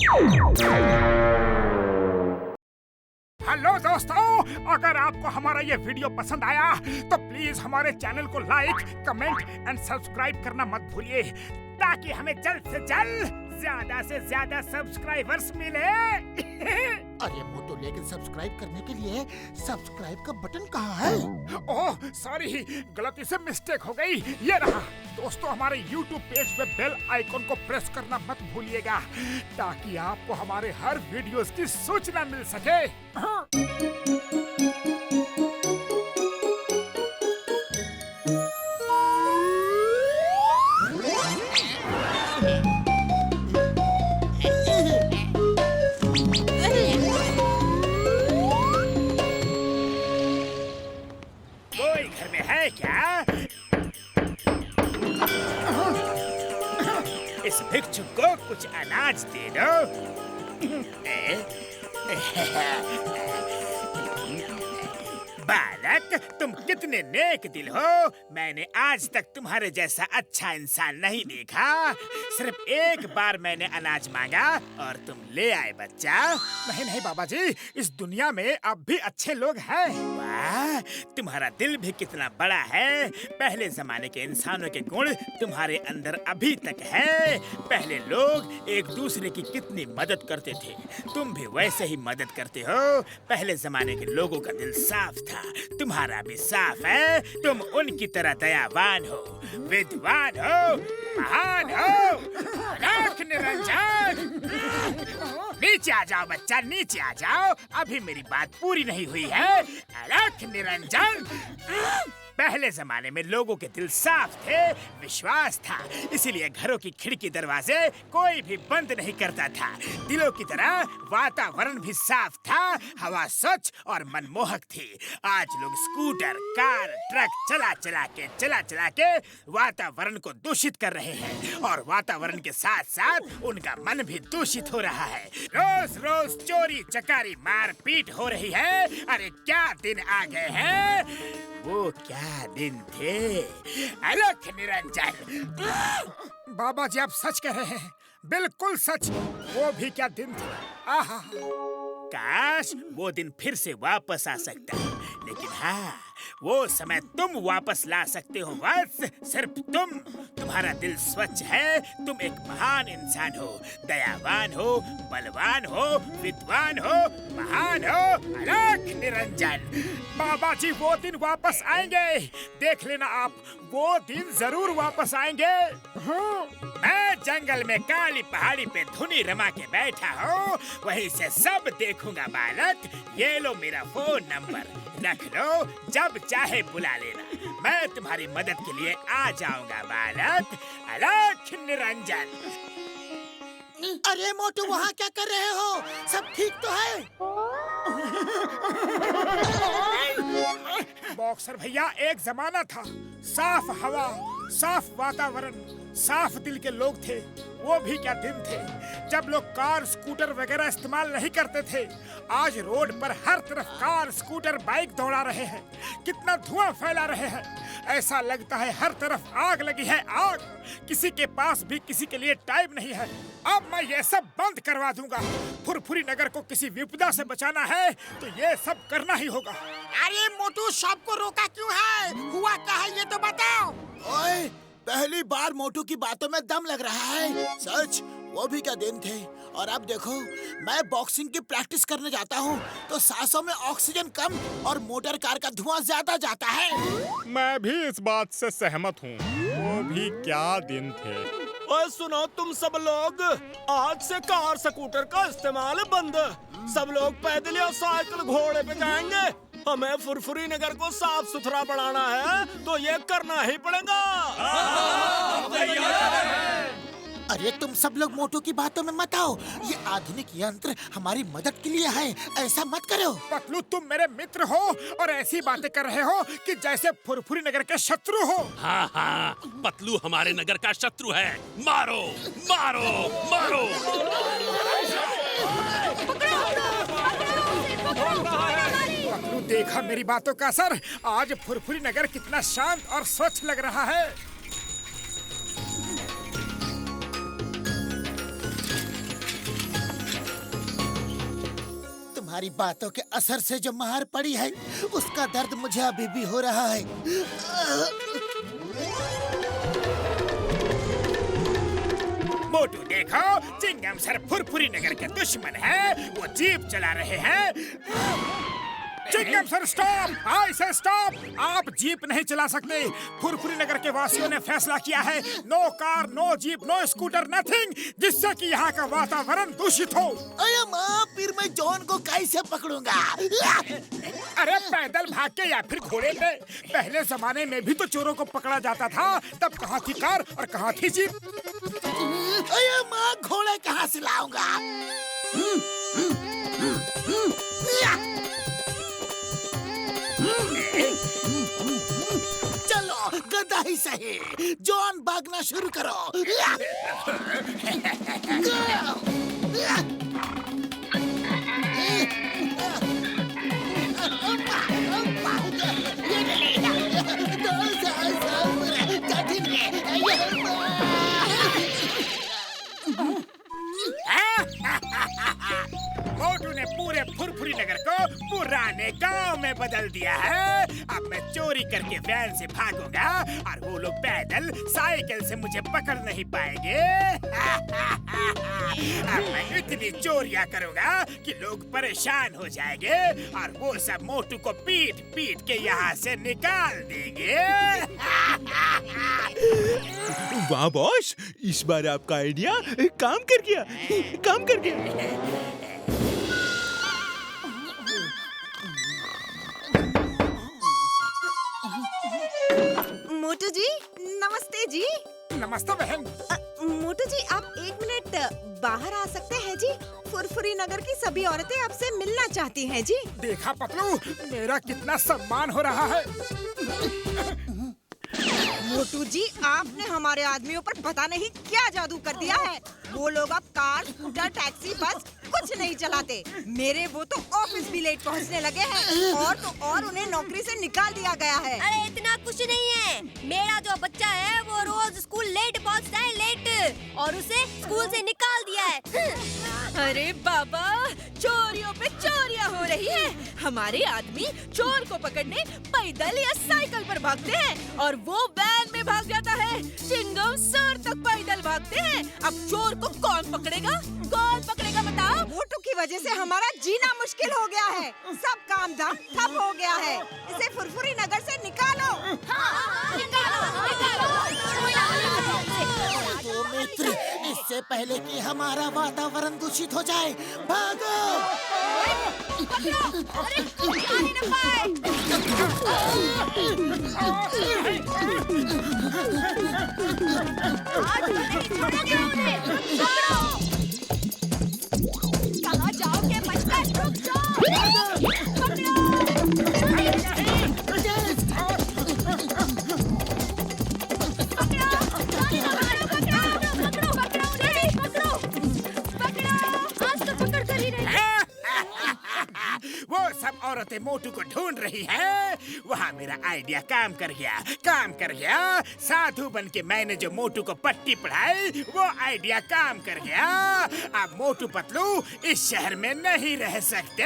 Hello दोस्तों, अगर आपको हमारा ये वीडियो पसंद आया तो प्लीज हमारे चैनल को लाइक, कमेंट एंड सब्सक्राइब करना मत भूलिए, ताकि हमें जल्द से जल्द ज्यादा से ज्यादा सब्सक्राइबर्स मिले। अरे मोटू, लेकिन सब्सक्राइब करने के लिए सब्सक्राइब का बटन कहाँ है? ओह सॉरी, गलती से मिस्टेक हो गई। ये रहा। दोस्तों, हमारे YouTube पेज पे बेल आइकॉन को प्रेस करना मत भूलिएगा, ताकि आपको हमारे हर वीडियोस की सूचना मिल सके। कोई घर में है क्या? इस भिक्षुक को कुछ अनाज दे दो। बालक, तुम कितने नेक दिल हो। मैंने आज तक तुम्हारे जैसा अच्छा इंसान नहीं देखा। सिर्फ एक बार मैंने अनाज मांगा और तुम ले आए बच्चा। नहीं नहीं बाबा जी, इस दुनिया में अब भी अच्छे लोग हैं। वाह, तुम्हारा दिल भी कितना बड़ा है। पहले जमाने के इंसानों के गुण तुम्हारे अंदर अभी तक है। पहले लोग एक दूसरे की कितनी मदद करते थे, तुम भी वैसे ही मदद करते हो। पहले जमाने के लोगों का दिल साफ था, तुम्हारा भी साफ है। तुम उनकी तरह दयावान हो, विद्वान हो, महान हो। अलख निरंजन, नीचे आ जाओ बच्चा, नीचे आ जाओ। अभी मेरी बात पूरी नहीं हुई है। अलख निरंजन, पहले जमाने में लोगों के दिल साफ थे, विश्वास था, इसीलिए घरों की खिड़की दरवाजे कोई भी बंद नहीं करता था। दिलों की तरह वातावरण भी साफ था, हवा स्वच्छ और मनमोहक थी। आज लोग स्कूटर, कार, ट्रक चला चला के वातावरण को दूषित कर रहे हैं, और वातावरण के साथ साथ उनका मन भी दूषित हो रहा है। रोज रोज चोरी चकारी मारपीट हो रही है। अरे क्या दिन आ गए हैं। वो क्या दिन थे। अलख निरंजन। बाबा जी, आप सच कह रहे हैं, बिल्कुल सच। वो भी क्या दिन थे। आहा, काश वो दिन फिर से वापस आ सकता, लेकिन हाँ, वो समय तुम वापस ला सकते हो बस, सिर्फ तुम। तुम्हारा दिल स्वच्छ है, तुम एक महान इंसान हो, दयावान हो, बलवान हो, विद्वान हो, महान हो। अलख निरंजन। बाबा जी, वो दिन वापस आएंगे, देख लेना आप, वो दिन जरूर वापस आएंगे। मैं जंगल में काली पहाड़ी पे धुनी रमा के बैठा हूँ, वहीं से सब देखूंगा बालक। ये लो मेरा फोन नंबर, रख लो, जब चाहे बुला लेना। मैं तुम्हारी मदद के लिए आ जाऊंगा बालक। अलख निरंजन। अरे मोटू, वहाँ क्या कर रहे हो? सब ठीक तो है? बॉक्सर भैया, एक जमाना था, साफ हवा, साफ वातावरण, साफ दिल के लोग थे। वो भी क्या दिन थे, जब लोग कार, स्कूटर वगैरह इस्तेमाल नहीं करते थे। आज रोड पर हर तरफ कार, स्कूटर, बाइक दौड़ा रहे हैं, कितना धुआं फैला रहे हैं। ऐसा लगता है हर तरफ आग लगी है, आग। किसी के पास भी किसी के लिए टाइम नहीं है। अब मैं ये सब बंद करवा दूंगा। फुरफुरी नगर को किसी विपदा से बचाना है तो ये सब करना ही होगा। अरे मोटू, सबको रोका क्यों है? हुआ क्या है ये तो बताओ। ओए, पहली बार मोटू की बातों में दम लग रहा है। सच, वो भी क्या दिन थे। और अब देखो, मैं बॉक्सिंग की प्रैक्टिस करने जाता हूँ तो सांसों में ऑक्सीजन कम और मोटर कार का धुआं ज्यादा जाता है। मैं भी इस बात से सहमत हूँ। वो भी क्या दिन थे। और सुनो तुम सब लोग, आज से कार स्कूटर का इस्तेमाल बंद। सब लोग पैदल या साइकिल, घोड़े पे जाएंगे। हमें फुरफुरी नगर को साफ सुथरा बनाना है तो ये करना ही पड़ेगा। अरे तुम सब लोग मोटू की बातों में मत आओ। ये आधुनिक यंत्र हमारी मदद के लिए है, ऐसा मत करो। पतलू, तुम मेरे मित्र हो और ऐसी बातें कर रहे हो कि जैसे फुरफुरी नगर के शत्रु हो। हाँ हाँ, पतलू हमारे नगर का शत्रु है। मारो मारो मारो। पतलू, देखा मेरी बातों का असर। आज फुरफुरी नगर कितना शांत और स्वच्छ लग रहा है। तुम्हारी बातों के असर से जो मार पड़ी है उसका दर्द मुझे अभी भी हो रहा है। मोटू देखो, चिंगम सर फुरफुरी नगर के दुश्मन है, वो जीप चला रहे हैं। Chingam sir stop! आई से स्टॉप! आप जीप नहीं चला सकते। फुरफुरी नगर के वासियों ने फैसला किया है, no car, no jeep, no scooter, nothing, जिससे कि यहाँ का वातावरण दूषित हो। अरे माँ, फिर मैं जॉन को कैसे पकड़ूंगा? अरे पैदल भाग के या फिर घोड़े पे। पहले जमाने में भी तो चोरों को पकड़ा जाता था, तब कहाँ थी कार और कहाँ थी जीप? अरे माँ, घोड़े कहाँ से लाऊंगा? चलो, गधा ही सही। जॉन, भागना शुरू करो। मोटू ने पूरे फुरफुरी नगर को पुराने गांव में बदल दिया है। अब मैं चोरी करके वैन से भागूंगा और वो लोग पैदल साइकिल से मुझे पकड़ नहीं पाएंगे। अब मैं इतनी चोरियां करूंगा कि लोग परेशान हो जाएंगे और वो सब मोटू को पीट पीट के यहाँ से निकाल देंगे। वाह बॉस, इस बार आपका आइडिया काम कर गया, काम कर गया। मोटू जी, नमस्ते जी। नमस्ते बहन। मोटू जी, आप 1 मिनट बाहर आ सकते हैं जी? फुरफुरी नगर की सभी औरतें आपसे मिलना चाहती हैं जी। देखा पतलू, मेरा कितना सम्मान हो रहा है। मोटू जी, आपने हमारे आदमियों पर पता नहीं क्या जादू कर दिया है। वो लोग अब कार, स्कूटर, टैक्सी, बस कुछ नहीं चलाते। मेरे वो तो ऑफिस भी लेट पहुंचने लगे हैं और तो और उन्हें नौकरी से निकाल दिया गया है। अरे इतना कुछ नहीं है। मेरा जो बच्चा है वो रोज स्कूल लेट पहुंचता है, लेट, और उसे स्कूल से निकाल दिया है। अरे बाबा, चोरियों पे चोरियां हो रही है। हमारे आदमी चोर को पकड़ने पैदल या साइकिल पर भागते हैं और वो वैन में भाग जाता है। चिंगम सर तक पैदल भागते हैं। अब चोर को कौन पकड़ेगा? कौन पकड़ेगा बताओ? मोटू की वजह से हमारा जीना मुश्किल हो गया है। सब काम धाम ठप हो गया है। इसे फुरफुरी नगर से निकालो। तो मित्र, इससे पहले कि हमारा वातावरण दूषित हो जाए, भागो! कहाँ जाओगे बचकर? रुक जाओ। वो सब औरतें मोटू को ढूंढ रही हैं। वहाँ मेरा आइडिया काम कर गया, काम कर गया। साधु बन के मैंने जो मोटू को पट्टी पढ़ाई, वो आइडिया काम कर गया। अब मोटू पतलू इस शहर में नहीं रह सकते।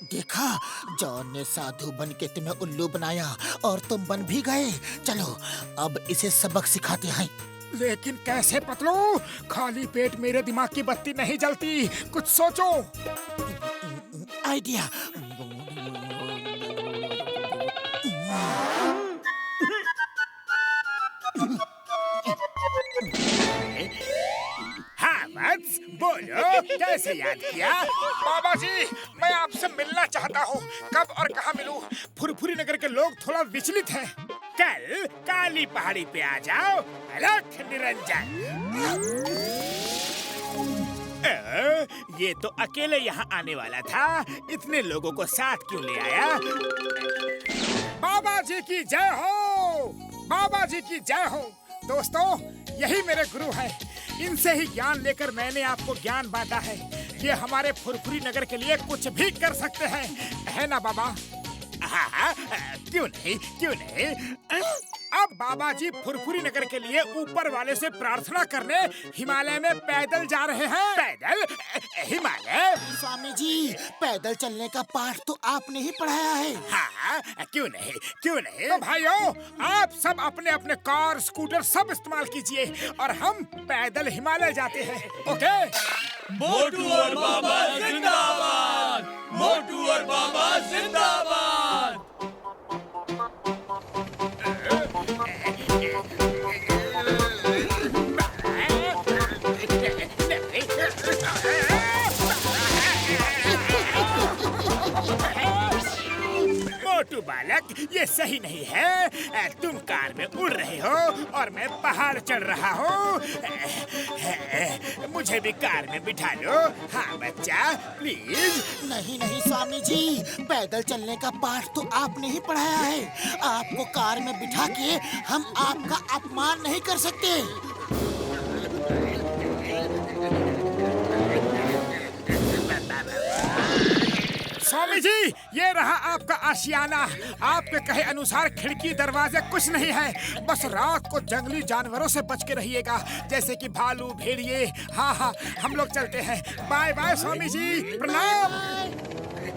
देखा, जॉन ने साधु बन के तुम्हें उल्लू बनाया और तुम बन भी गए। चलो, अब इसे सबक सिखाते हैं। लेकिन कैसे पतलू? खाली पेट मेरे दिमाग की बत्ती नहीं जलती। कुछ सोचो। आइडिया। हाँ वत्स, बोलो कैसे याद किया? बाबा जी, मैं आपसे मिलना चाहता हूँ। कब और कहाँ मिलूं? फुरफुरी नगर के लोग थोड़ा विचलित हैं। कल काली पहाड़ी पे आ जाओ। अलख निरंजन। ये तो अकेले यहाँ आने वाला था। इतने लोगों को साथ क्यों ले आया? बाबा जी की जय हो! बाबा जी की जय हो! दोस्तों, यही मेरे गुरु हैं। इनसे ही ज्ञान लेकर मैंने आपको ज्ञान बांटा है। ये हमारे फुरफुरी नगर के लिए कुछ भी कर सकते हैं, है ना बाबा? हाँ, क्यों नहीं, क्यों नहीं। अब बाबा जी फुरफुरी नगर के लिए ऊपर वाले से प्रार्थना करने हिमालय में पैदल जा रहे हैं। पैदल? हिमालय? स्वामी जी, पैदल चलने का पाठ तो आपने ही पढ़ाया है। हाँ, क्यों नहीं, क्यों नहीं। तो भाइयों, आप सब अपने अपने कार, स्कूटर सब इस्तेमाल कीजिए और हम पैदल हिमालय जाते हैं। ओके? मोटू और बाबा जिंदाबाद, मोटू और बाबा जिंदाबाद। मोटू बालक, ये सही नहीं है। तुम कार में उड़ रहे हो और मैं पहाड़ चढ़ रहा हूँ। मुझे भी कार में बिठा लो। हाँ बच्चा, प्लीज। नहीं नहीं स्वामी जी, पैदल चलने का पाठ तो आपने ही पढ़ाया है। आपको कार में बिठा के हम आपका अपमान नहीं कर सकते। स्वामी जी, ये रहा आपका आशियाना। आपके कहे अनुसार खिड़की दरवाजे कुछ नहीं है। बस रात को जंगली जानवरों से बच के रहिएगा, जैसे कि भालू, भेड़िए। हाँ हाँ, हम लोग चलते हैं। बाय बाय स्वामी जी, प्रणाम।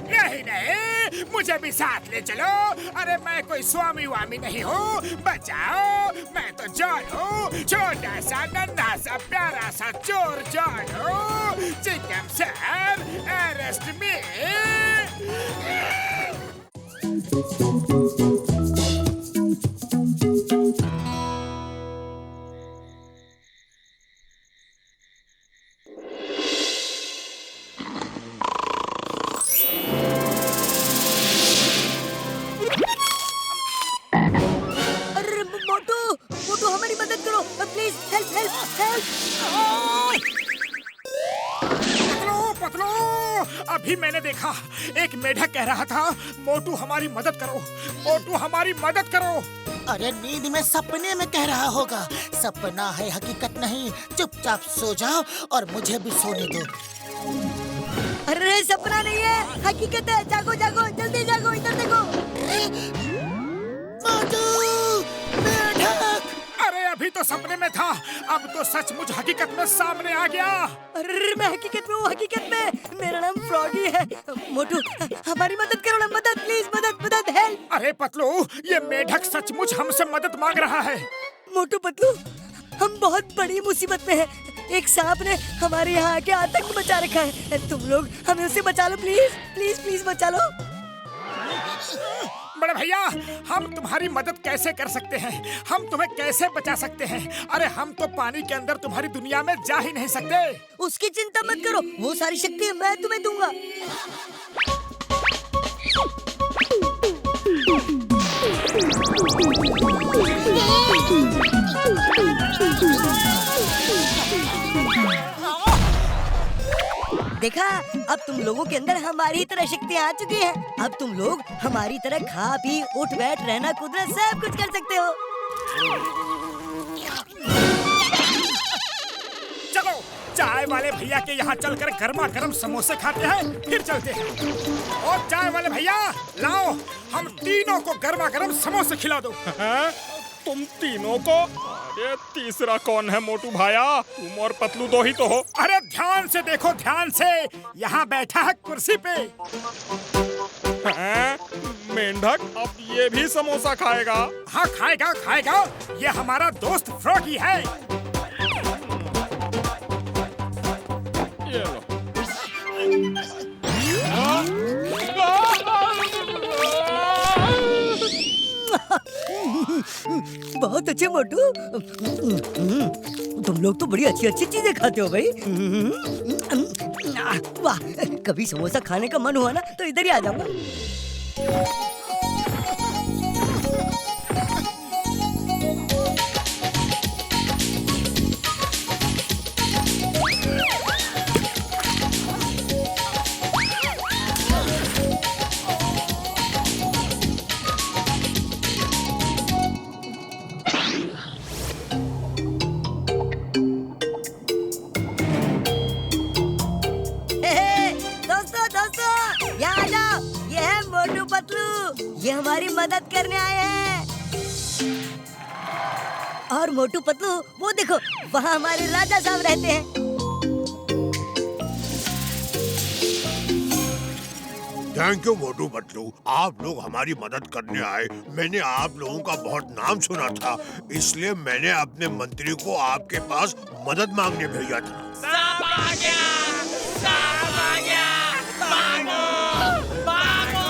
नहीं नहीं, मुझे भी साथ ले चलो। अरे मैं कोई स्वामी वामी नहीं हूँ। बचाओ, मैं तो जॉन हूँ, छोटा सा नन्हा सा प्यारा सा चोर जॉन हूँ। चिंगम सर, अरेस्ट मी। मोटू हमारी मदद करो please, help help help. Patlu Patlu, अभी मैंने देखा एक मेढक कह रहा था, मोटू हमारी मदद करो, मोटू हमारी मदद करो। अरे नींद में सपने में कह रहा होगा। सपना है, हकीकत नहीं। चुपचाप सो जाओ और मुझे भी सोने दो। अरे सपना नहीं है, हकीकत है। जागो जागो, जल्दी जागो, इधर देखो। अरे अभी तो सपने में था, अब तो सचमुच हकीकत में सामने आ गया। अरे मैं हकीकत में हूँ, हकीकत में। मेरा नाम फ्रॉगी है। मोटू हमारी मदद करो ना, मदद प्लीज, मदद मदद, हेल्प। अरे पतलू, ये मेढक सचमुच हमसे मदद मांग रहा है। मोटू पतलू, हम बहुत बड़ी मुसीबत में हैं। एक सांप ने हमारे यहाँ आके आतंक मचा रखा है। तुम लोग हमें उसे बचा लो प्लीज, प्लीज प्लीज बचा लो। बड़े भैया, हम तुम्हारी मदद कैसे कर सकते हैं? हम तुम्हें कैसे बचा सकते हैं? अरे हम तो पानी के अंदर तुम्हारी दुनिया में जा ही नहीं सकते। उसकी चिंता मत करो, वो सारी शक्ति मैं तुम्हें दूंगा। देखा, अब तुम लोगों के अंदर हमारी तरह शक्तियाँ आ चुकी हैं। अब तुम लोग हमारी तरह खा पी, उठ बैठ, रहना कूदना सब कुछ कर सकते हो। चलो, चाय वाले भैया के यहाँ चलकर गर्मा गर्म समोसे खाते हैं, फिर चलते हैं। और चाय वाले भैया, लाओ, हम तीनों को गर्मा गर्म समोसे खिला दो। तुम तीनों को? अरे तीसरा कौन है मोटू भाया? तुम और पतलू दो ही तो हो। अरे ध्यान से देखो, ध्यान से। यहाँ बैठा है कुर्सी पे। मेंढक अब ये भी समोसा खाएगा? हाँ खाएगा खाएगा, ये हमारा दोस्त फ्रॉगी है। ये लो। बहुत अच्छे मोटू, तुम लोग तो बड़ी अच्छी अच्छी चीजें खाते हो भाई। वाह, कभी समोसा खाने का मन हुआ ना तो इधर ही आ जाऊंगा। ये हमारी मदद करने आए हैं। और मोटू पतलू, वो देखो, वहाँ हमारे राजा साहब रहते हैं। थैंक यू मोटू पतलू, आप लोग हमारी मदद करने आए। मैंने आप लोगों का बहुत नाम सुना था, इसलिए मैंने अपने मंत्री को आपके पास मदद मांगने भेजा था। सांप आ गया! सांप आ गया! भागो! भागो!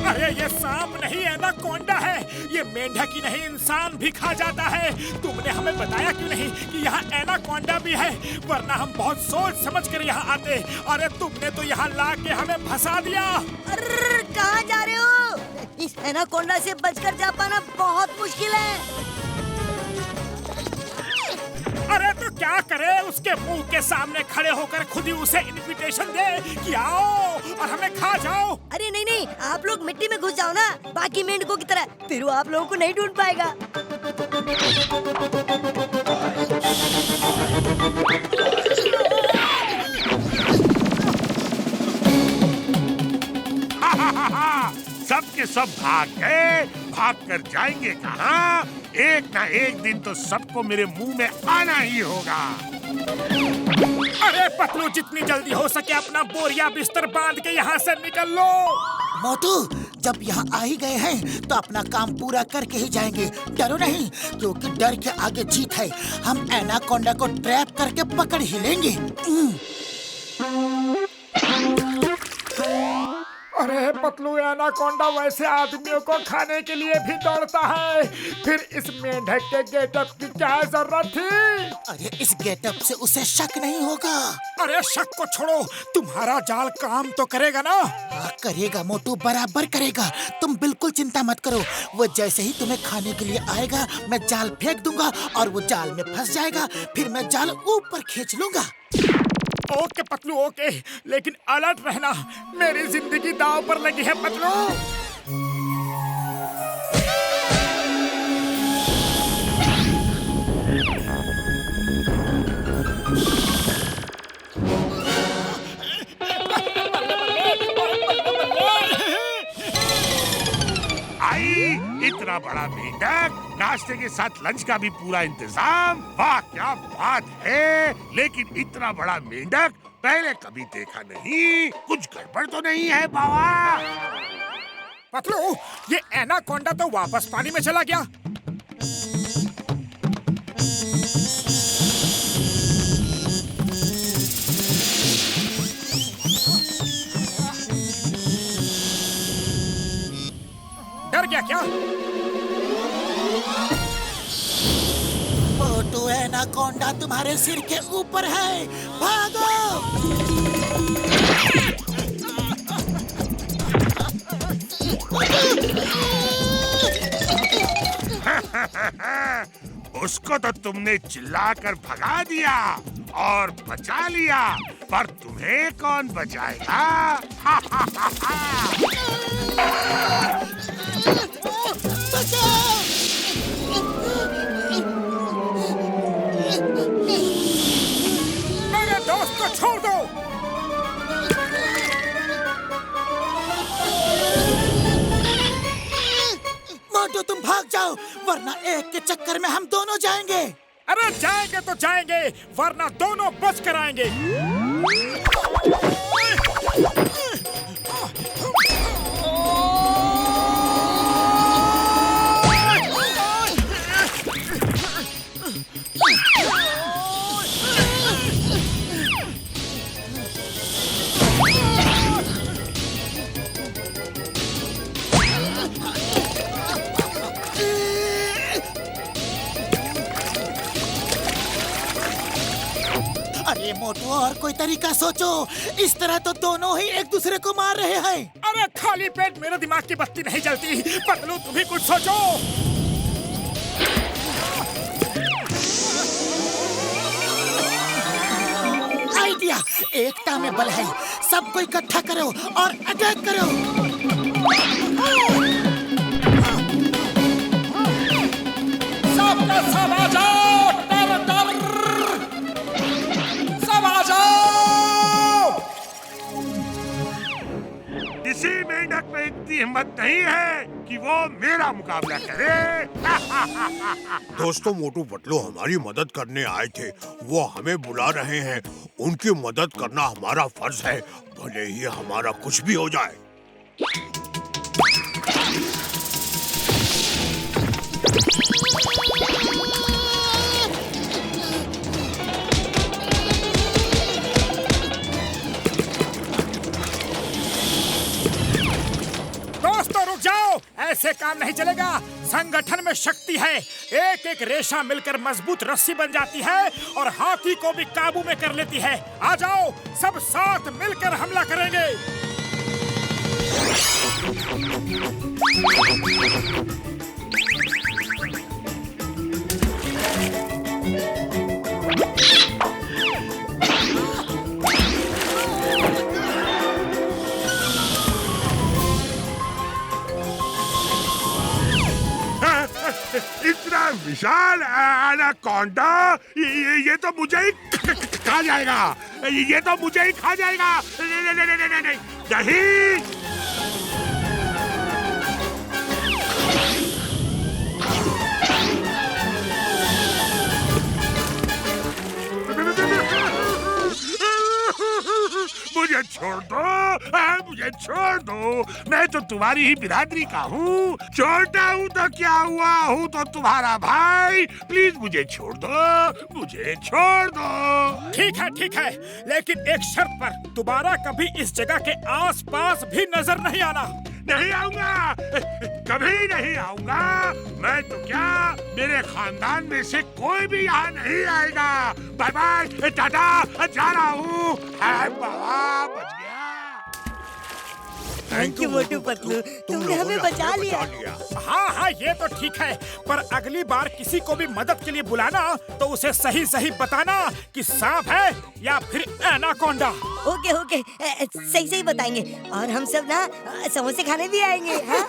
अरे ये सांप नहीं एनाकोंडा है, ये मेंढक ही नहीं इंसान भी खा जाता है। तुमने हमें बताया क्यों नहीं कि यहाँ एनाकोंडा भी है, वरना हम बहुत सोच समझ कर यहाँ आते। अरे तुमने तो यहाँ ला के हमें फंसा दिया। अरे कहाँ जा रहे हो? इस एनाकोंडा से बचकर जा पाना बहुत मुश्किल है। अरे तो क्या करे, उसके मुंह के सामने खड़े होकर खुद ही उसे इनविटेशन दे कि आओ और हमें खा जाओ। अरे नहीं नहीं, आप लोग मिट्टी में घुस जाओ ना, बाकी मेंढकों की तरह, फिर वो आप लोगों को नहीं ढूंढ पाएगा। सब के सब भाग गए, भाग कर जाएंगे कहाँ? एक ना एक दिन तो सबको मेरे मुंह में आना ही होगा। अरे पतलू, जितनी जल्दी हो सके अपना बोरिया बिस्तर बांध के यहाँ से निकल लो। मोटू, जब यहाँ आ ही गए हैं तो अपना काम पूरा करके ही जाएंगे। डरो नहीं, क्योंकि डर के आगे जीत है। हम एनाकोंडा को ट्रैप करके पकड़ ही लेंगे। अरे पतलू, एनाकोंडा वैसे आदमियों को खाने के लिए भी दौड़ता है, फिर इस मेंढक के गेटअप की क्या जरूरत थी? अरे इस गेटअप से उसे शक नहीं होगा। अरे शक को छोड़ो, तुम्हारा जाल काम तो करेगा ना? हाँ करेगा मोटू, बराबर करेगा। तुम बिल्कुल चिंता मत करो। वो जैसे ही तुम्हें खाने के लिए आएगा, मैं जाल फेंक दूंगा और वो जाल में फंस जाएगा। फिर मैं जाल ऊपर खींच लूंगा। ओके पतलू ओके, लेकिन अलर्ट रहना, मेरी जिंदगी दांव पर लगी है पतलू। आई, इतना बड़ा मेंढक, नाश्ते के साथ लंच का भी पूरा इंतजाम। वाह क्या बात है! लेकिन इतना बड़ा मेंढक पहले कभी देखा नहीं। कुछ गड़बड़ तो नहीं है बाबा? पतलू, ये एनाकोंडा तो वापस पानी में चला गया। डर गया क्या? मोटू, एनाकोंडा तुम्हारे सिर के ऊपर है, भागो! उसको तो तुमने चिल्लाकर भगा दिया और बचा लिया, पर तुम्हें कौन बचाएगा? मेरे दोस्त को छोड़ दो। मोटू तुम भाग जाओ, वरना एक के चक्कर में हम दोनों जाएंगे। अरे जाएंगे तो जाएंगे, वरना दोनों बच कर आएंगे। अरे मोटू, और कोई तरीका सोचो। इस तरह तो दोनों ही एक दूसरे को मार रहे हैं। अरे खाली पेट मेरे दिमाग की बत्ती नहीं जलती। पतलू, तुम भी कुछ सोचो। आइडिया, एकता में बल है। सबको इकट्ठा करो और अटैक करो। सबका सब आ जाओ, डर डर, सब आ जाओ। किसी मेंढक में इतनी हिम्मत नहीं है कि वो मेरा मुकाबला करे। दोस्तों, मोटू पतलू हमारी मदद करने आए थे। वो हमें बुला रहे हैं। उनकी मदद करना हमारा फर्ज है, भले ही हमारा कुछ भी हो जाए। दोस्तों रुक जाओ, ऐसे काम नहीं चलेगा। संगठन में शक्ति है। एक एक रेशा मिलकर मजबूत रस्सी बन जाती है और हाथी को भी काबू में कर लेती है। आ जाओ, सब साथ मिलकर हमला करेंगे। इतना विशाल एनाकोंडा, ये तो मुझे ही खा जाएगा। ये तो मुझे ही खा जाएगा। नहीं। मुझे छोड़ दो, मुझे छोड़ दो। मैं तो तुम्हारी ही बिरादरी का हूँ। छोटा हूँ तो क्या हुआ, हूँ तो तुम्हारा भाई। प्लीज मुझे छोड़ दो, मुझे छोड़ दो। ठीक है, लेकिन एक शर्त पर। दोबारा कभी इस जगह के आसपास भी नजर नहीं आना। नहीं आऊंगा, कभी नहीं आऊंगा। मैं तो क्या, मेरे खानदान में से कोई भी यहाँ नहीं आएगा। बाय बाय, टाटा, जा रहा हूँ। बाबा बच गया। थैंक यू मोटू पतलू, तुमने हमें बचा लिया। हाँ, ये तो ठीक है, पर अगली बार किसी को भी मदद के लिए बुलाना तो उसे सही सही बताना कि सांप है या फिर एनाकोंडा। ओके, सही बताएंगे। और हम सब ना समोसे खाने भी आएंगे। हाँ?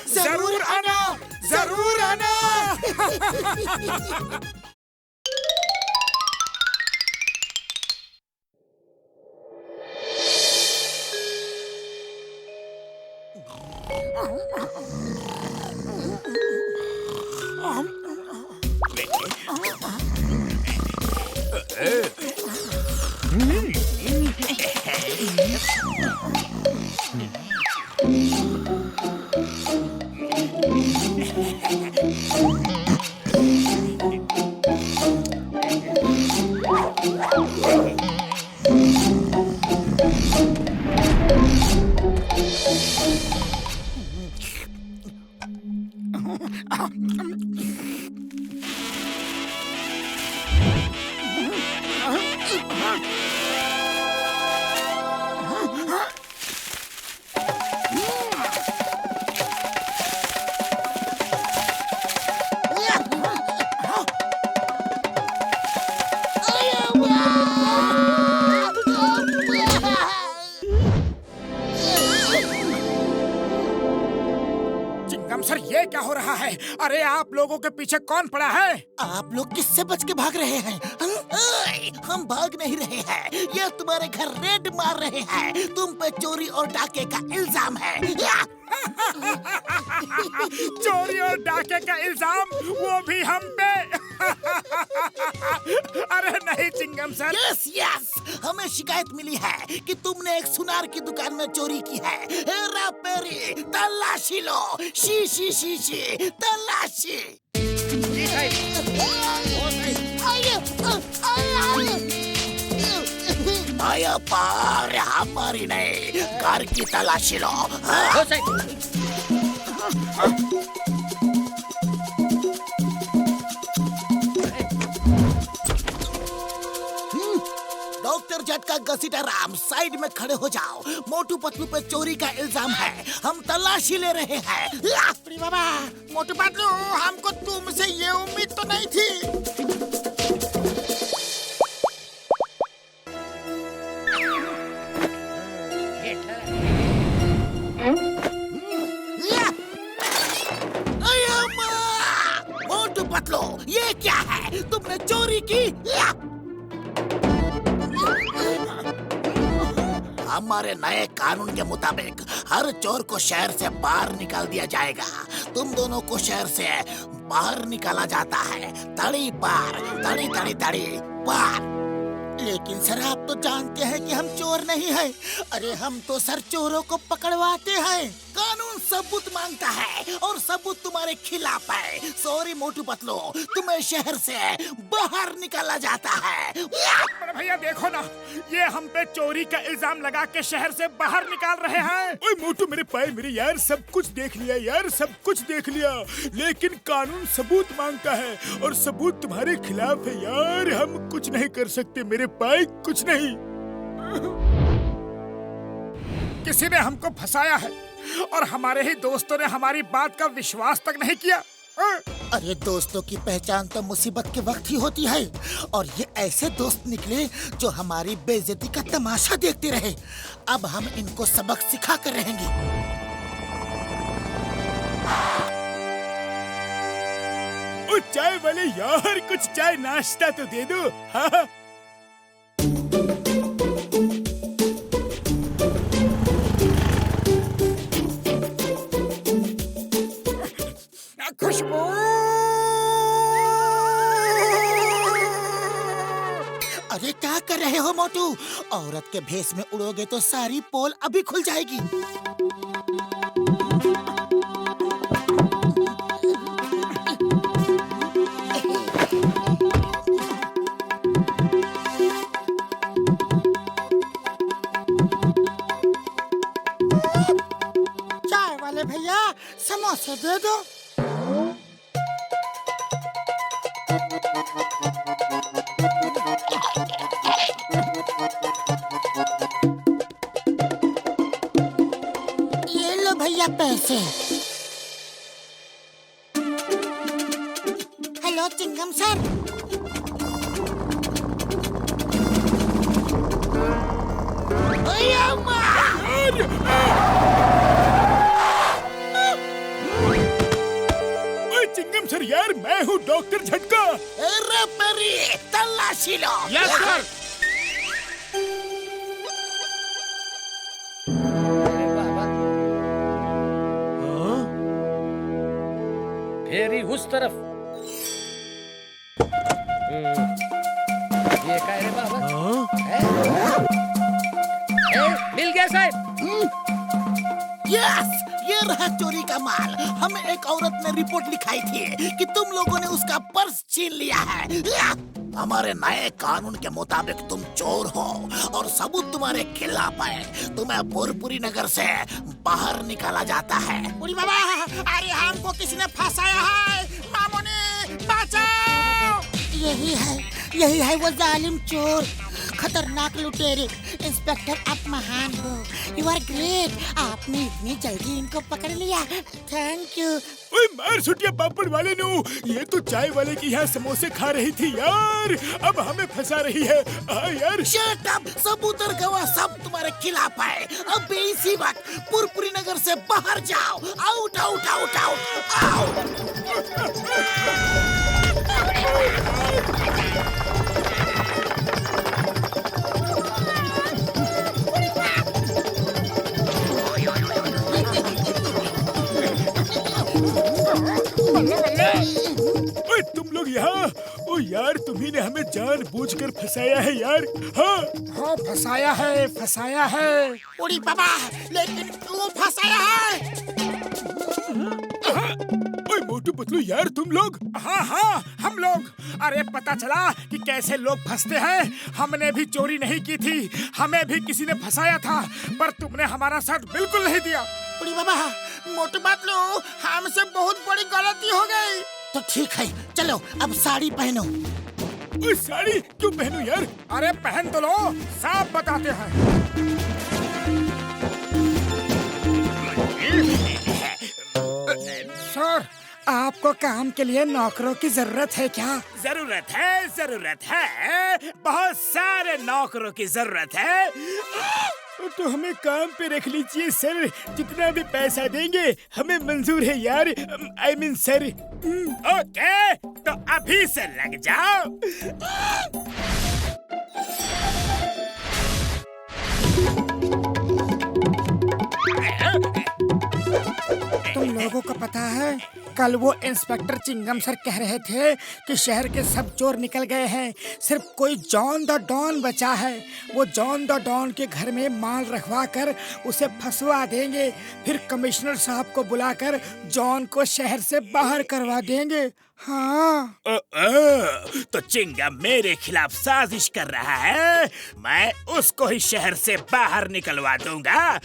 जरूर आना, जरूर आना। सर, ये क्या हो रहा है? अरे आप लोगों के पीछे कौन पड़ा है? आप लोग किससे बच के भाग रहे हैं? हम भाग नहीं रहे हैं, ये तुम्हारे घर रेड मार रहे हैं। तुम पे चोरी और डाके का इल्जाम है। चोरी और डाके का इल्जाम, वो भी हम पे? अरे नहीं चिंगम सर। यस, हमें शिकायत मिली है कि तुमने एक सुनार की दुकान में चोरी की है। हेरा फेरी, तलाशी लो। शी तलाशी। आया पार, हमारी नहीं, कार की तलाशी लो। डॉक्टर झटका घसीटा राम, साइड में खड़े हो जाओ। मोटू पतलू पे चोरी का इल्जाम है, हम तलाशी ले रहे हैं। बाबा, मोटू पतलू, हमको तुमसे ये उम्मीद तो नहीं थी। मोटू पतलू, ये क्या है? तुमने चोरी की? हमारे नए कानून के मुताबिक हर चोर को शहर से बाहर निकाल दिया जाएगा। तुम दोनों को शहर से बाहर निकाला जाता है। तड़ी पार, तड़ी तड़ी तड़ी पार। लेकिन सर, आप तो जानते हैं कि हम चोर नहीं हैं। अरे हम तो सर चोरों को पकड़वाते हैं। कानून सबूत मांगता है और सबूत तुम्हारे खिलाफ है। सॉरी मोटू पतलू, तुम्हें शहर से बाहर निकाला जाता है। अरे भैया देखो ना, ये हम पे चोरी का इल्जाम लगा के शहर से बाहर निकाल रहे हैं। ओए मोटू मेरे पाए मेरे यार, सब कुछ देख लिया यार, सब कुछ देख लिया, लेकिन कानून सबूत मांगता है और सबूत तुम्हारे खिलाफ है यार। हम कुछ नहीं कर सकते मेरे पाए, कुछ नहीं। किसी ने हमको फंसाया है और हमारे ही दोस्तों ने हमारी बात का विश्वास तक नहीं किया। अरे दोस्तों की पहचान तो मुसीबत के वक्त ही होती है, और ये ऐसे दोस्त निकले जो हमारी बेइज्जती का तमाशा देखते रहे। अब हम इनको सबक सिखा कर रहेंगे। ओ चाय वाले यार, कुछ चाय नाश्ता तो दे दो। हाँ खुशबू, अरे क्या कर रहे हो मोटू? औरत के भेष में उड़ोगे तो सारी पोल अभी खुल जाएगी। चाय वाले भैया, समोसे दे दो। ये लो भैया पैसे। Hello Chingum sir. Chingum sir यार, मैं हूँ डॉक्टर झटका। अरे मेरी तलाशी लो। Yes sir. फेरी उस तरफ। ये क्या है बाबा? मिल गया साहब। यस, ये रहा चोरी का माल। हमें एक औरत ने रिपोर्ट लिखाई थी कि तुम लोगों ने उसका पर्स छीन लिया है। हमारे नए कानून के मुताबिक तुम चोर हो और सबूत तुम्हारे खिलाफ है। तुम्हें पुरपुरी नगर से बाहर निकाला जाता है। बुढ़ी बाबा, अरे हमको किसी ने फंसाया है। मामूनी बचाओ। यही है वो जालिम चोर, खतरनाक लुटेरे। इंस्पेक्टर, आप महान हो। You are great. आपने इतनी जल्दी इनको पकड़ लिया। Thank you. ओए मार सुटिया पापड़ वाले नो, ये तो चाय वाले की यहाँ समोसे खा रही थी यार, अब हमें फंसा रही है। यार शट अप। सबूत और गवाह सब तुम्हारे खिलाफ है। अब इसी वक्त पुरपुरी नगर से बाहर जाओ। Out out out out out. ओए तुम लोग यहाँ? ओ यार, तुम्ही ने हमें जानबूझकर फंसाया है यार। हाँ फंसाया है, फंसाया है। बुढ़ी बाबा, लेकिन क्यों फंसाया है? ओए मोटू पतलू यार, तुम लोग? हाँ हम लोग। अरे पता चला कि कैसे लोग फंसते हैं। हमने भी चोरी नहीं की थी, हमें भी किसी ने फंसाया था, पर तुमने हमारा साथ बिल्कुल नहीं दिया। बुढ़ी बाबा, मोटू पतलू, हमसे बहुत बड़ी गलती हो गई। तो ठीक है, चलो अब साड़ी पहनो। साड़ी क्यों पहनूं यार? अरे पहन तो लो, साफ बताते हैं। सर, आपको काम के लिए नौकरों की जरूरत है क्या? जरूरत है। बहुत सारे नौकरों की जरूरत है। तो हमें काम पे रख लीजिए सर, जितना भी पैसा देंगे हमें मंजूर है यार। I mean sir. ओके, तो अभी से लग जाओ। लोगों को पता है, कल वो इंस्पेक्टर चिंगम सर कह रहे थे कि शहर के सब चोर निकल गए हैं, सिर्फ कोई जॉन द डॉन बचा है। वो जॉन द डॉन के घर में माल रखवा कर उसे फंसवा देंगे, फिर कमिश्नर साहब को बुलाकर जॉन को शहर से बाहर करवा देंगे। हाँ। तो चिंगम मेरे खिलाफ साजिश कर रहा है, मैं उसको ही शहर से बाहर निकलवा दूंगा।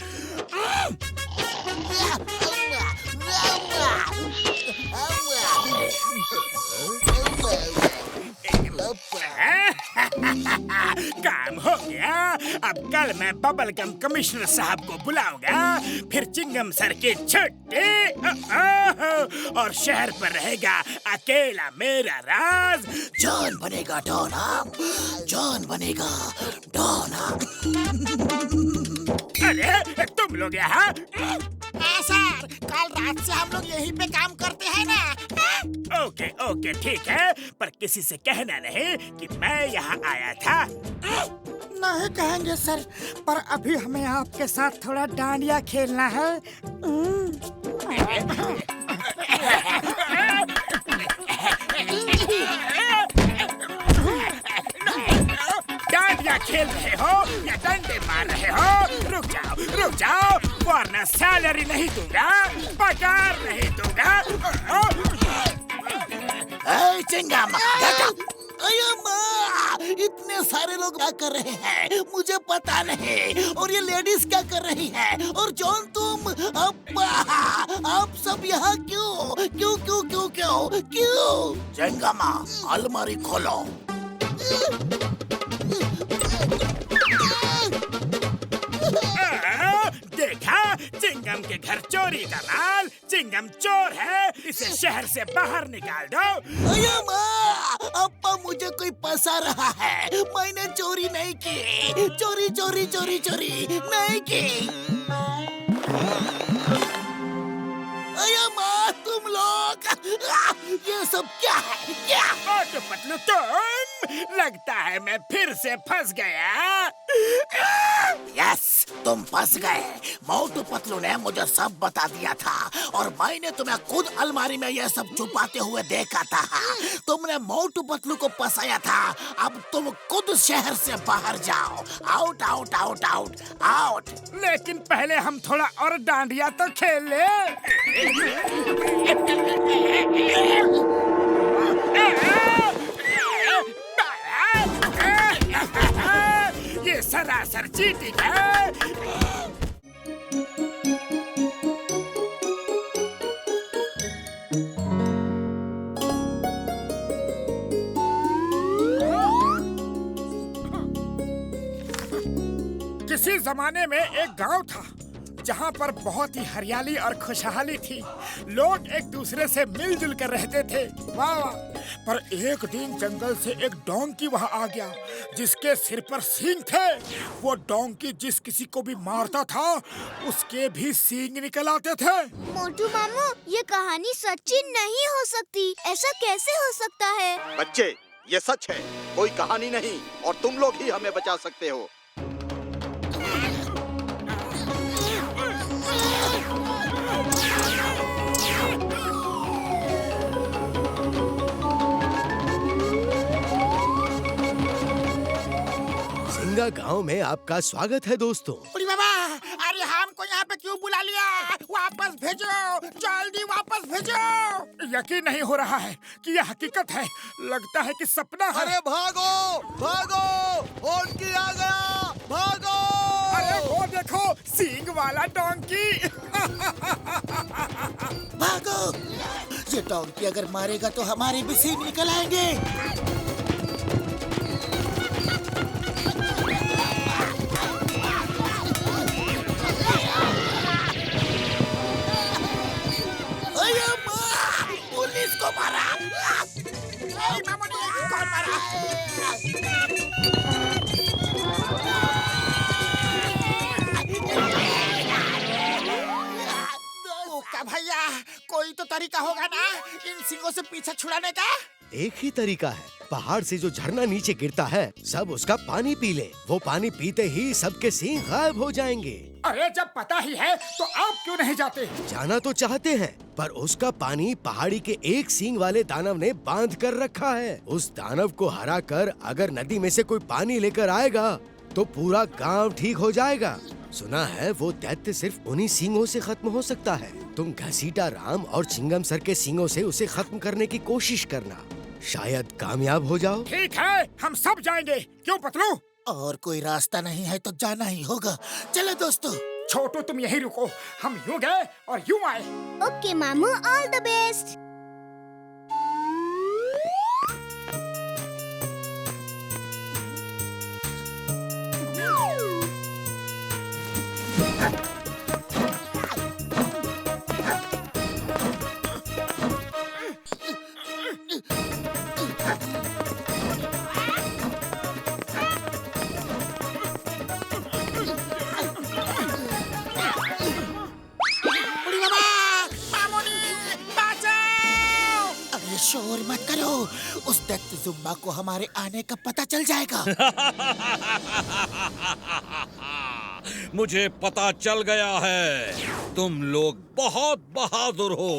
काम हो गया। अब कल मैं बबल गम कमिश्नर साहब को बुलाऊंगा, फिर चिंगम सर की छुट्टी और शहर पर रहेगा अकेला मेरा राज। जॉन बनेगा डॉन, जॉन बनेगा डॉन। अरे तुम लोग यहाँ? सर, कल रात से हम लोग यहीं पे काम करते हैं ना। ओके ओके ठीक है, पर किसी से कहना नहीं कि मैं यहाँ आया था। नहीं कहेंगे सर, पर अभी हमें आपके साथ थोड़ा डांडिया खेलना है। डांडिया खेल रहे हो या डंडे मार रहे हो? रुक जाओ, वरना सैलरी नहीं दूंगा, पगार नहीं दूंगा। चिंगम, इतने सारे लोग क्या कर रहे हैं मुझे पता नहीं, और ये लेडीज क्या कर रही है, और जॉन तुम अब सब यहाँ क्यों? चिंगम, अलमारी खोलो। देखा, चिंगम के घर चोरी का माल। चिंगम चोर है, इसे शहर से बाहर निकाल दो। अप्पा मुझे कोई फंसा रहा है, मैंने चोरी नहीं की, चोरी नहीं की। तुम लोग ये सब क्या है? क्या? मोटू पतलू तुम, लगता है मैं फिर से फंस गया। यस, तुम फंस गए। मोटू पतलू ने मुझे सब बता दिया था, और मैंने तुम्हें खुद अलमारी में ये सब छुपाते हुए देखा था। तुमने मोटू पतलू को फंसाया था, अब तुम खुद शहर से बाहर जाओ। Out out out out out. लेकिन पहले हम थोड़ा और डांडिया तो खेल ले। ये सरासर चीटिंग है। किसी जमाने में एक गांव था जहाँ पर बहुत ही हरियाली और खुशहाली थी। लोग एक दूसरे से मिलजुल कर रहते थे। वाह वाह। पर एक दिन जंगल से एक डोंकी वहाँ आ गया, जिसके सिर पर सींग थे। वो डोंकी जिस किसी को भी मारता था, उसके भी सींग निकल आते थे। मोटू मामू, ये कहानी सच्ची नहीं हो सकती। ऐसा कैसे हो सकता है? बच्चे, ये सच है, कोई कहानी नहीं, और तुम लोग ही हमें बचा सकते हो। सिंगा गांव में आपका स्वागत है दोस्तों। उड़ी बाबा, अरे हमको यहाँ पे क्यों बुला लिया? वापस भेजो, जल्दी वापस भेजो। यकीन नहीं हो रहा है कि यह हकीकत है, लगता है कि सपना है। अरे भागो भागो, डोंकी आ गया, भागो। अरे वो देखो, सींग वाला डोंकी। भागो, ये डोंकी अगर मारेगा तो हमारे भी सींग निकल आएंगे। पुलिस को मारा। कौन मारा? भैया, कोई तो तरीका होगा ना इन सिंगों से पीछा छुड़ाने का? एक ही तरीका है, पहाड़ से जो झरना नीचे गिरता है सब उसका पानी पी ले। वो पानी पीते ही सबके सींग गायब हो जाएंगे। अरे जब पता ही है तो आप क्यों नहीं जाते? जाना तो चाहते हैं, पर उसका पानी पहाड़ी के एक सींग वाले दानव ने बांध कर रखा है। उस दानव को हरा कर अगर नदी में से कोई पानी लेकर आएगा तो पूरा गांव ठीक हो जाएगा। सुना है वो दैत्य सिर्फ उन्हीं सींगों से खत्म हो सकता है। तुम घसीटा राम और चिंगम सर के सींगों से उसे खत्म करने की कोशिश करना, शायद कामयाब हो जाओ। ठीक है, हम सब जाएंगे। क्यों पतलू? और कोई रास्ता नहीं है तो जाना ही होगा। चलो दोस्तों। छोटू तुम यहीं रुको, हम यूं गए और यूं आए। ओके मामू, ऑल द बेस्ट। शोर मत करो, उस दैत्य जुम्बा को हमारे आने का पता चल जाएगा। मुझे पता चल गया है, तुम लोग बहुत बहादुर हो,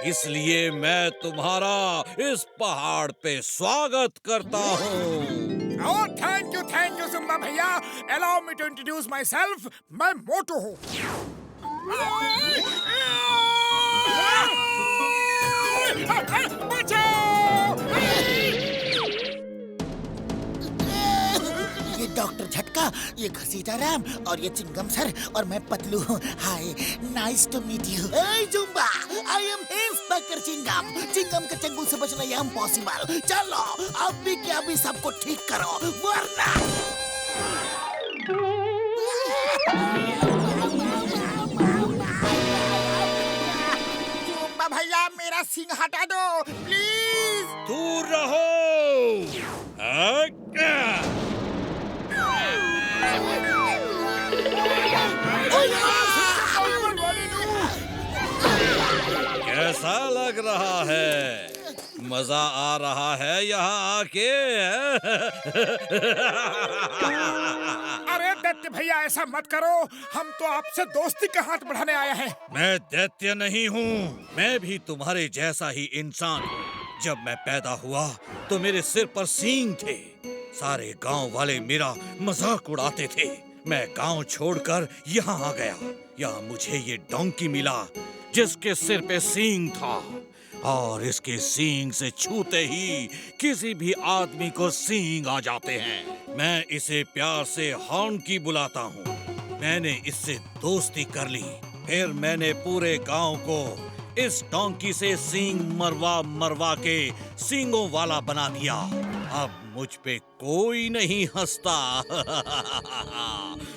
इसलिए मैं तुम्हारा इस पहाड़ पे स्वागत करता हूँ। Oh, thank you, जुम्बा भैया। Allow me to introduce myself. मैं मोटू हूँ। ये डॉक्टर झटका, ये घसीटा राम और ये चिंगम सर और मैं पतलू हूँ। Hi, nice to meet you. Jumba, I am inspector Chingum. Chingum के चंगुल से बचना ये इम्पॉसिबल। चलो अब भी क्या भी सबको ठीक करो, वरना जुम्बा भैया मेरा सिंह हटा दो प्लीज। दूर रहो। कैसा लग रहा है? मजा आ रहा है यहाँ आके? अरे दैत्य भैया ऐसा मत करो, हम तो आपसे दोस्ती का हाथ बढ़ाने आए हैं। मैं दैत्य नहीं हूँ, मैं भी तुम्हारे जैसा ही इंसान हूँ। जब मैं पैदा हुआ तो मेरे सिर पर सींग थे। सारे गांव वाले मेरा मजाक उड़ाते थे। मैं गांव छोड़कर यहाँ आ गया। यहाँ मुझे ये डोंकी मिला जिसके सिर पे सींग था, और इसके सींग से छूते ही किसी भी आदमी को सींग आ जाते हैं। मैं इसे प्यार से हॉन्की बुलाता हूँ। मैंने इससे दोस्ती कर ली, फिर मैंने पूरे गांव को इस डोंकी से सींग मरवा मरवा के सींगों वाला बना दिया। अब मुझ पे कोई नहीं हंसता।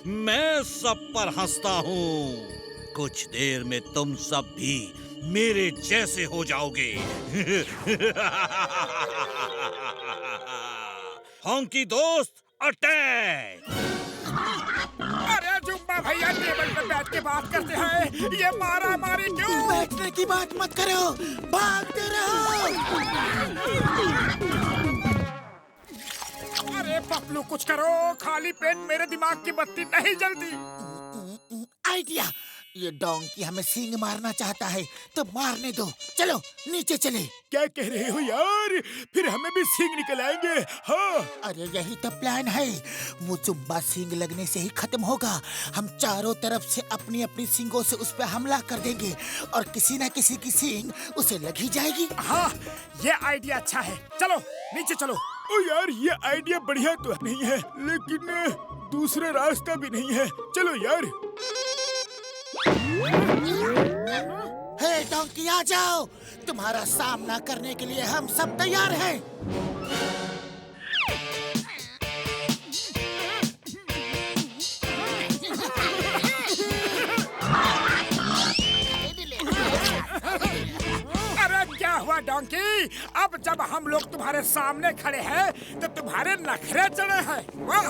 मैं सब पर हंसता हूँ। कुछ देर में तुम सब भी मेरे जैसे हो जाओगे। हॉन्की दोस्त, अटैक! अरे जुम्बा भैया टेबल पर बैठ के बात करते हैं, ये मारा मारी क्यों? बैठने की बात मत करो, भागते रहो। अरे पपलू कुछ करो, खाली पेट मेरे दिमाग की बत्ती नहीं जलती। आइडिया, ये डोंकी हमें सींग मारना चाहता है तो मारने दो। चलो नीचे चले। क्या कह रहे हो यार? फिर हमें भी सींग निकल आएंगे। हाँ, अरे यही तो प्लान है। वो जुम्बा सींग लगने से ही खत्म होगा। हम चारों तरफ से अपनी अपनी सींगों से उस पर हमला कर देंगे और किसी न किसी की सींग उसे लग ही जाएगी। हाँ, ये आइडिया अच्छा है। चलो नीचे चलो। ओ यार, ये आइडिया बढ़िया तो नहीं है, लेकिन दूसरा रास्ता भी नहीं है। चलो यार। हे डोंकी, आ जाओ, तुम्हारा सामना करने के लिए हम सब तैयार हैं। अरे क्या हुआ डोंकी? अब जब हम लोग तुम्हारे सामने खड़े हैं तो तुम्हारे नखरे चढ़े हैं। वाह!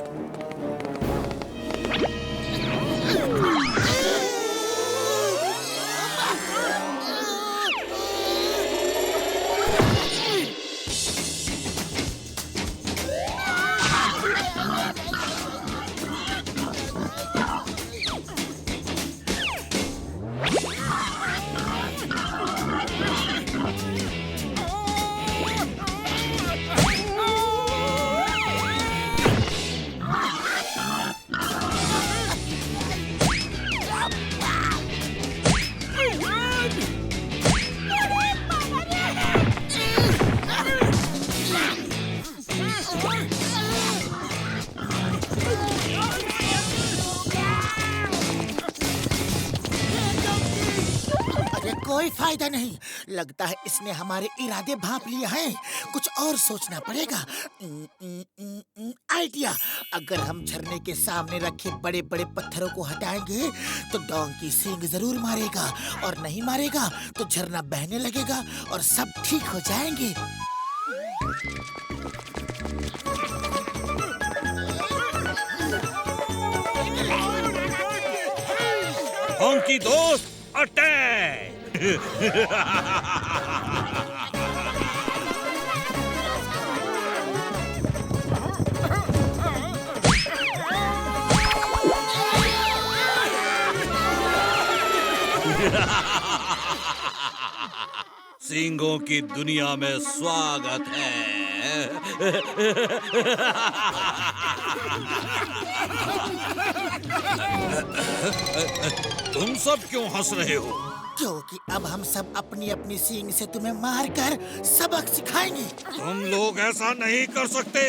कोई फायदा नहीं। लगता है इसने हमारे इरादे भांप लिए हैं। कुछ और सोचना पड़ेगा। आइडिया, अगर हम झरने के सामने रखे बड़े बड़े पत्थरों को हटाएंगे तो डोंकी सींग जरूर मारेगा, और नहीं मारेगा तो झरना बहने लगेगा और सब ठीक हो जाएंगे। डोंकी दोस्त, अटैक! सींगों की दुनिया में स्वागत है। तुम सब क्यों हंस रहे हो? क्योंकि अब हम सब अपनी अपनी सींग से तुम्हें मारकर सबक सिखाएंगे। तुम लोग ऐसा नहीं कर सकते।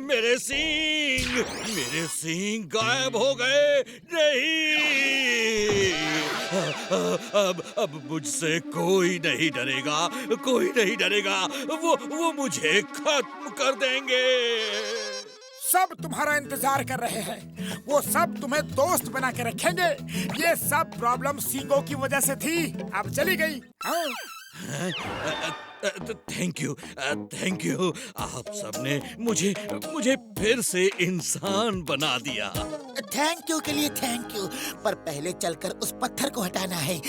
मेरे सींग गायब हो गए। नहीं, अब मुझसे कोई नहीं डरेगा। वो मुझे खत्म कर देंगे। सब तुम्हारा इंतजार कर रहे हैं। वो सब तुम्हें दोस्त बना के रखेंगे। ये सब प्रॉब्लम सींगों की वजह से थी, अब चली गई। Thank you. आप सबने मुझे फिर से इंसान बना दिया। थैंक यू के लिए थैंक यू, पर पहले चलकर उस पत्थर को हटाना है।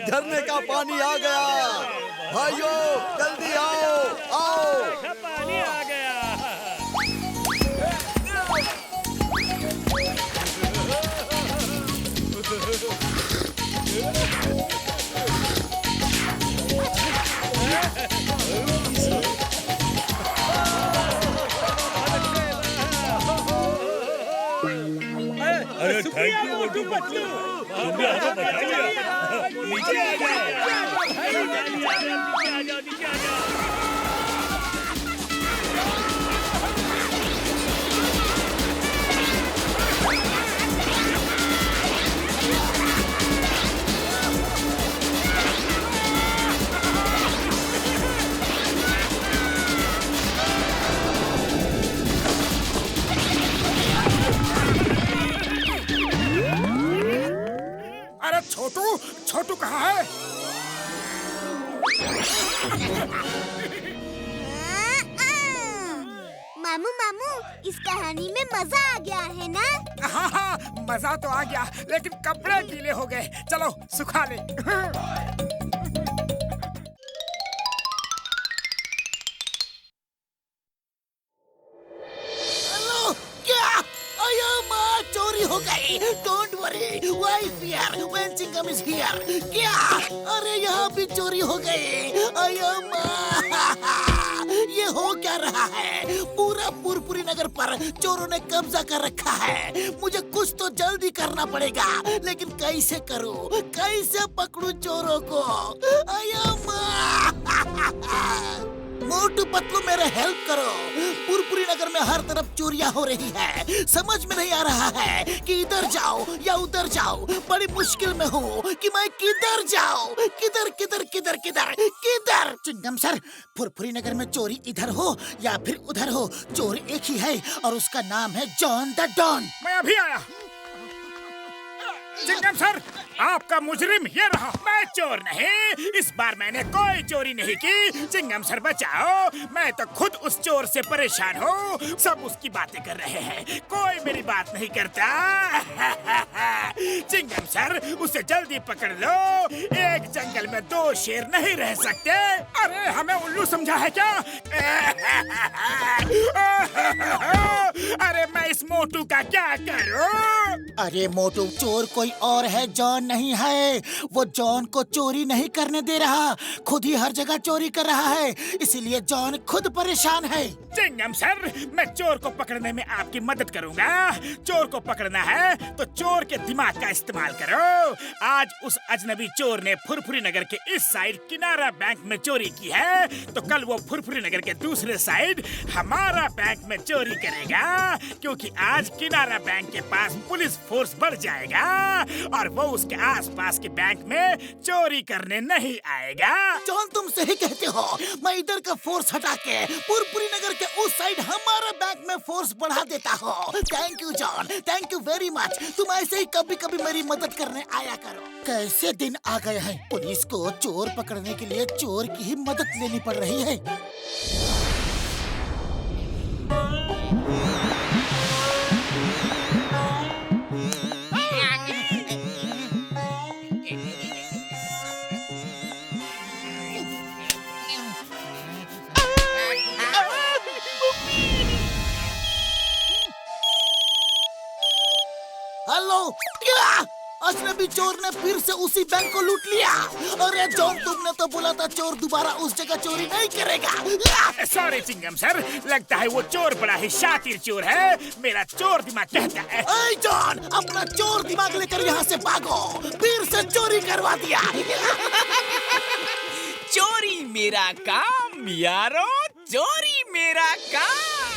झरने का पानी आ गया। भाइयों जल्दी आओ। पानी आ गया। अरे थैंक यू मोटू पतलू, तुमने हमें बचा लिया। नीचे आ जाओ। अरे छोटू कहाँ है? मामू इस कहानी में मजा आ गया है ना? हाँ, मजा तो आ गया, लेकिन कपड़े गीले हो गए। चलो सुखा ले। चोरी हो गई। Don't worry, why fear, when Chingum is here. क्या? अरे यहाँ भी चोरी हो गई। ये हो क्या रहा है? पूरा पुरपुरी नगर पर चोरों ने कब्जा कर रखा है। मुझे कुछ तो जल्दी करना पड़ेगा, लेकिन कैसे करूं? कैसे पकड़ूं चोरों को? मोटू पतलू मेरे हेल्प करो। पुरपुरी नगर में हर तरफ चोरियां हो रही है। समझ में नहीं आ रहा है कि इधर जाओ या उधर जाओ। बड़ी मुश्किल में हूँ कि मैं किधर जाऊँ। किधर? चिंगम सर, पुरपुरी नगर में चोरी इधर हो या फिर उधर हो, चोर एक ही है और उसका नाम है जॉन द डॉन। मैं अभी आया। चिंगम सर, आपका मुजरिम ये रहा। मैं चोर नहीं, इस बार मैंने कोई चोरी नहीं की। चिंगम सर बचाओ, मैं तो खुद उस चोर से परेशान हूँ। सब उसकी बातें कर रहे हैं, कोई मेरी बात नहीं करता। चिंगम सर, उसे जल्दी पकड़ लो। एक जंगल में दो शेर नहीं रह सकते। अरे हमें उल्लू समझा है क्या? अरे मैं इस मोटू का क्या करूं? अरे मोटू, चोर कोई और है, जॉन नहीं है। वो जॉन को चोरी नहीं करने दे रहा, खुद ही हर जगह चोरी कर रहा है, इसीलिए जॉन खुद परेशान है। चिंगम सर, मैं चोर को पकड़ने में आपकी मदद करूंगा। चोर को पकड़ना है तो चोर के दिमाग का इस्तेमाल करो। आज उस अजनबी चोर ने फुरफुरी नगर के इस साइड किनारा बैंक में चोरी की है, तो कल वो फुरफुरी नगर के दूसरे साइड हमारा बैंक में चोरी करेगा, क्योंकि आज किनारा बैंक के पास पुलिस फोर्स बढ़ जाएगा और वो उसके आसपास के बैंक में चोरी करने नहीं आएगा। जॉन, तुम सही कहते हो। मैं इधर का फोर्स हटा के फुरफुरी नगर के उस साइड हमारा बैंक में फोर्स बढ़ा देता हूँ। Thank you John, thank you very much. तुम ऐसे ही कभी कभी मेरी मदद करने आया करो। कैसे दिन आ गए हैं, पुलिस को चोर पकड़ने के लिए चोर की ही मदद लेनी पड़ रही है। हेलो, अजनबी चोर ने फिर से उसी बैंक को लूट लिया। अरे जॉन, तुमने तो बोला था चोर दोबारा उस जगह चोरी नहीं करेगा। सॉरी चिंगम सर, लगता है वो चोर बड़ा ही शातिर चोर है। मेरा चोर दिमाग कहता है। ए जॉन, अपना चोर दिमाग लेकर यहाँ से भागो, फिर से चोरी करवा दिया। चोरी मेरा काम यारो, चोरी मेरा काम।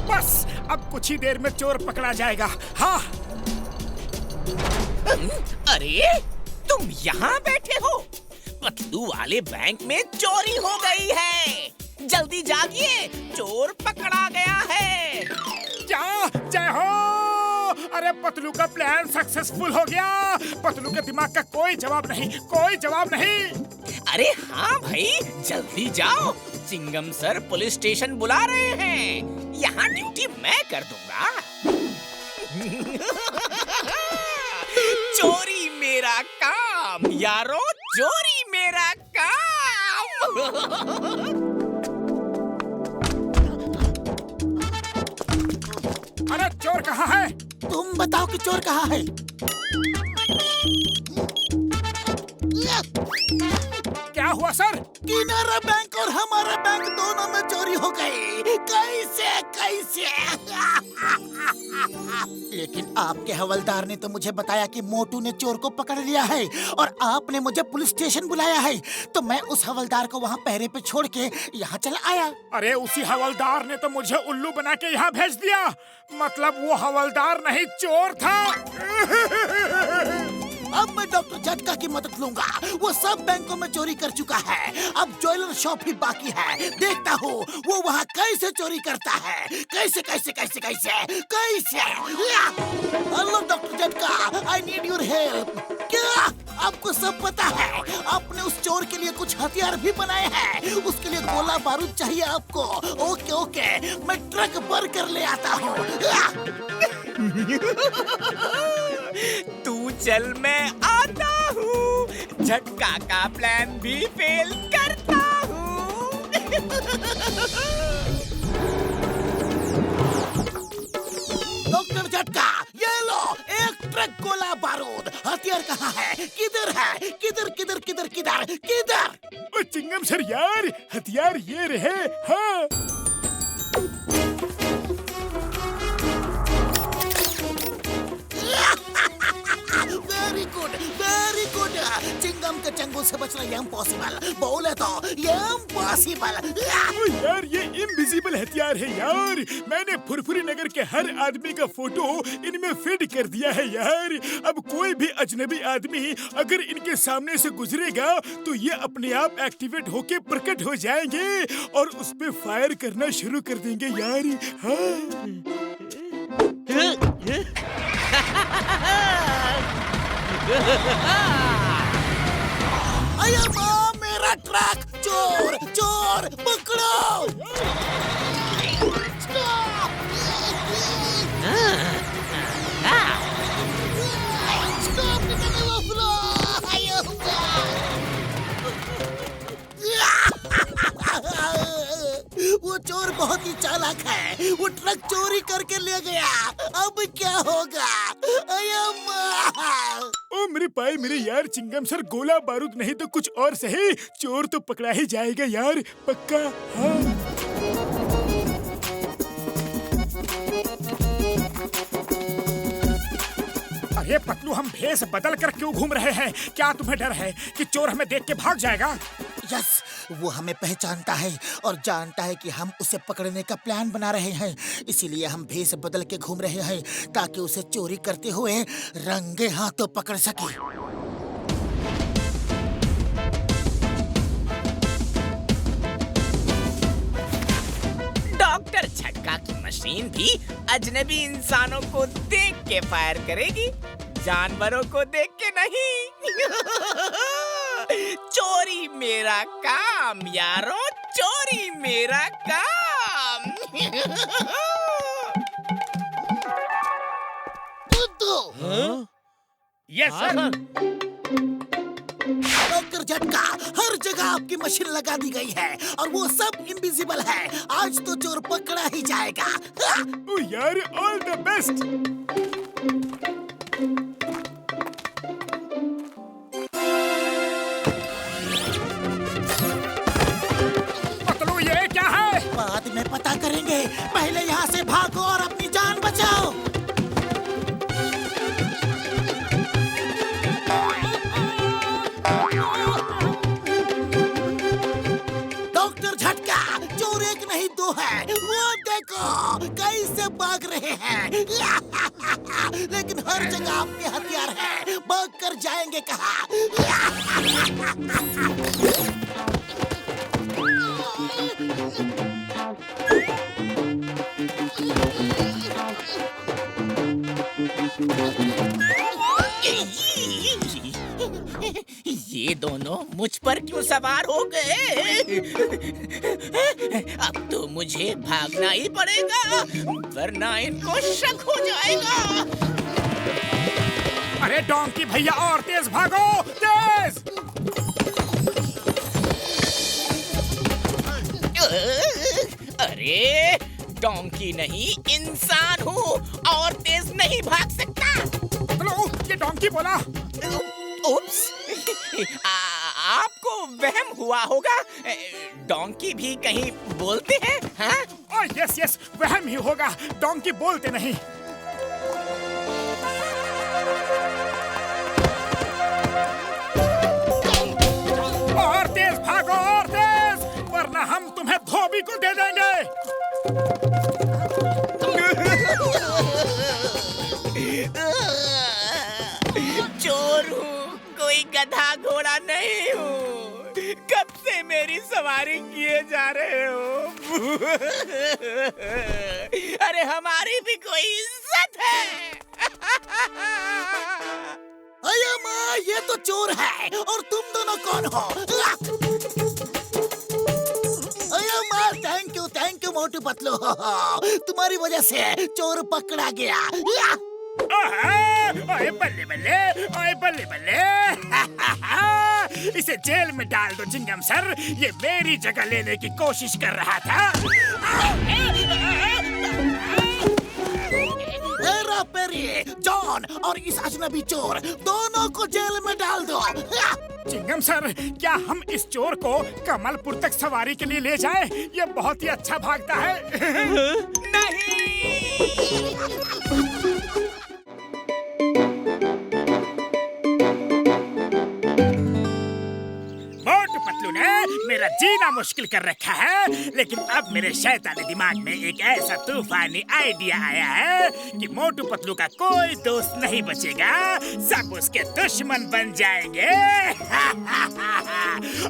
बस अब कुछ ही देर में चोर पकड़ा जाएगा। हाँ। अरे तुम यहाँ बैठे हो? पतलू वाले बैंक में चोरी हो गई है। जल्दी जागिए, चोर पकड़ा गया है। क्या? जय हो। अरे पतलू का प्लान सक्सेसफुल हो गया। पतलू के दिमाग का कोई जवाब नहीं, कोई जवाब नहीं। अरे हाँ भाई, जल्दी जाओ, चिंगम सर पुलिस स्टेशन बुला रहे हैं। यहाँ ड्यूटी मैं कर दूंगा। चोरी मेरा काम यारो, चोरी मेरा काम। अरे चोर कहाँ है? तुम बताओ कि चोर कहाँ है? क्या हुआ सर? किनारा बैंक और हमारा बैंक दोनों में चोरी हो गई। कैसे कैसे? लेकिन आपके हवलदार ने तो मुझे बताया कि मोटू ने चोर को पकड़ लिया है और आपने मुझे पुलिस स्टेशन बुलाया है, तो मैं उस हवलदार को वहाँ पहरे पे छोड़ के यहाँ चला आया। अरे उसी हवलदार ने तो मुझे उल्लू बना के यहाँ भेज दिया। मतलब वो हवलदार नहीं, चोर था। अब मैं डॉक्टर झटका की मदद लूंगा। वो सब बैंकों में चोरी कर चुका है, अब ज्वेलर शॉप ही बाकी है। देखता हूँ वो वहाँ कैसे चोरी करता है। कैसे कैसे कैसे कैसे कैसे? हेलो डॉक्टर झटका, आई नीड योर हेल्प। क्या आपको सब पता है? आपने उस चोर के लिए कुछ हथियार भी बनाए हैं। उसके लिए गोला बारूद चाहिए आपको। ओके ओके, मैं ट्रक भर कर ले आता हूँ। तू चल, मैं आता हूँ। झटका का प्लान भी फेल करता हूँ। डॉक्टर झटका, ये लो एक ट्रक गोला बारूद। हथियार कहाँ है? किधर है? किधर किधर किधर किधर किधर? ओ चिंगम सर यार, हथियार ये रहे। हाँ। Very good, very good. Chingum के चंगुल से बचा सोचना इम्पॉसिबल, बोले तो इम्पॉसिबल। ओ यार, ये इनविजिबल हथियार है यार। मैंने फुरफुरी नगर के हर आदमी का फोटो इनमें फिट कर दिया है यार। अब कोई भी अजनबी आदमी अगर इनके सामने से गुजरेगा तो ये अपने आप एक्टिवेट होके प्रकट हो जाएंगे और उस पे फायर करना शुरू कर देंगे यार। अया माँ, मेरा ट्रक! चोर चोर पकड़ो! वो चोर बहुत ही चालाक है। वो ट्रक चोरी करके ले गया। अब क्या होगा? अया माँ! ओ मेरे पाए मेरे यार चिंगम सर, गोला बारूद नहीं तो कुछ और सही, चोर तो पकड़ा ही जाएगा यार, पक्का। हाँ। अरे पतलू, हम भेष बदल कर क्यों घूम रहे हैं? क्या तुम्हें डर है कि चोर हमें देख के भाग जाएगा? यस, वो हमें पहचानता है और जानता है कि हम उसे पकड़ने का प्लान बना रहे हैं। इसीलिए हम भेष बदल के घूम रहे हैं ताकि उसे चोरी करते हुए रंगे हाथों पकड़ सके। डॉक्टर झटका की मशीन भी अजनबी इंसानों को देख के फायर करेगी, जानवरों को देख के नहीं। चोरी मेरा काम यारो, चोरी मेरा काम। Yes sir. डॉक्टर झटका, हर जगह आपकी मशीन लगा दी गई है और वो सब इनविजिबल है। आज तो चोर पकड़ा ही जाएगा। ओ यार, ऑल द बेस्ट। पतलू, ये क्या है? बाद में पता करेंगे, पहले यहाँ से भागो और अपनी जान बचाओ। डॉक्टर झटका, चोर एक नहीं दो है। वो देखो कैसे भाग रहे हैं। लेकिन हर जगह आपके हथियार हैं, भाग कर जाएंगे कहाँ? ये दोनों मुझ पर क्यों सवार हो गए? अब तो मुझे भागना ही पड़ेगा, वरना इनको शक हो जाएगा। अरे डोंकी भैया, और तेज भागो, तेज! अरे डोंकी नहीं, इंसान हूँ और तेज नहीं भाग सकता। पतलू, ये डोंकी बोला। उप्स, आपको वहम हुआ होगा। डोंकी भी कहीं बोलते हैं? हाँ? ओह यस यस, वहम ही होगा, डोंकी बोलते नहीं। और तेज भागो, और तेज, वरना हम तुम्हें धोबी को दे देंगे। चोर हूँ, कोई गधा घोड़ा नहीं हूँ। कब से मेरी सवारी किए जा रहे हो? अरे हमारी भी कोई इज्जत है। अया माँ, ये तो चोर है और तुम दोनों कौन हो? अया माँ, थैंक यू मोटू पतलू। तुम्हारी वजह से चोर पकड़ा गया। ओए बल्ले बल्ले, ओए बल्ले बल्ले। इसे जेल में डाल दो चिंगम सर, ये मेरी जगह लेने की कोशिश कर रहा था। हेरा फेरी, जॉन और इस अजनबी चोर दोनों को जेल में डाल दो। चिंगम सर, क्या हम इस चोर को कमलपुर तक सवारी के लिए ले जाएं? ये बहुत ही अच्छा भागता है। नहीं। मुश्किल कर रखा है, लेकिन अब मेरे शैतानी दिमाग में एक ऐसा तूफानी आइडिया आया है कि मोटू पतलू का कोई दोस्त नहीं बचेगा, सब उसके दुश्मन बन जाएंगे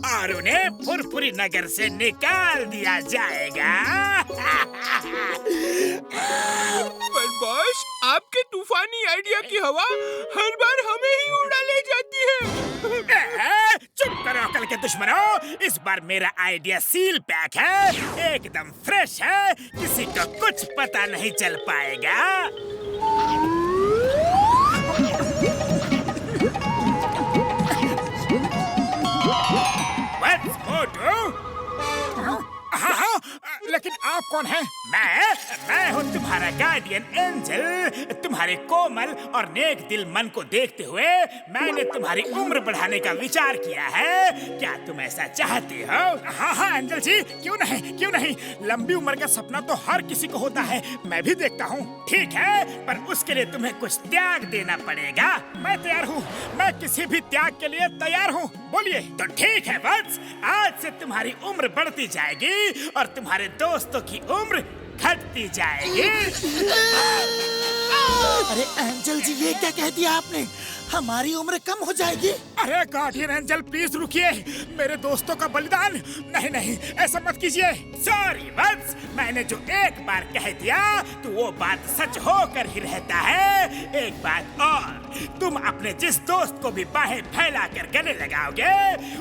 और उन्हें फुरफुरी नगर से निकाल दिया जाएगा। पर बॉस, आपके तूफानी आइडिया की हवा हर बार हमें ही उड़ा ले जाती है। चुप करो अकल के दुश्मनों, इस बार मेरा आइडिया सील पैक है, एकदम फ्रेश है, किसी को कुछ पता नहीं चल पाएगा। What's मोटू? हाँ, लेकिन आप कौन हैं? मैं हूँ तुम्हारा गार्डियन एंजल। तुम्हारे कोमल और नेक दिल मन को देखते हुए मैंने तुम्हारी उम्र बढ़ाने का विचार किया है। क्या तुम ऐसा चाहते हो? हाँ एंजल जी, क्यों नहीं, लंबी उम्र का सपना तो हर किसी को होता है, मैं भी देखता हूँ। ठीक है, पर उसके लिए तुम्हें कुछ त्याग देना पड़ेगा। मैं तैयार हूँ, मैं किसी भी त्याग के लिए तैयार हूँ, बोलिए। तो ठीक है वत्स, आज से तुम्हारी उम्र बढ़ती जाएगी और तुम्हारे दोस्तों की उम्र घटती जाएगी। अरे एंजल जी, ये क्या कह दिया आपने? हमारी उम्र कम हो जाएगी? अरे गार्डियन एंजल प्लीज रुकिए, मेरे दोस्तों का बलिदान नहीं, ऐसा मत कीजिए। सॉरी वत्स, मैंने जो एक बार कह दिया तो वो बात सच होकर ही रहता है। एक बात और, तुम अपने जिस दोस्त को भी बाहें फैलाकर गले लगाओगे,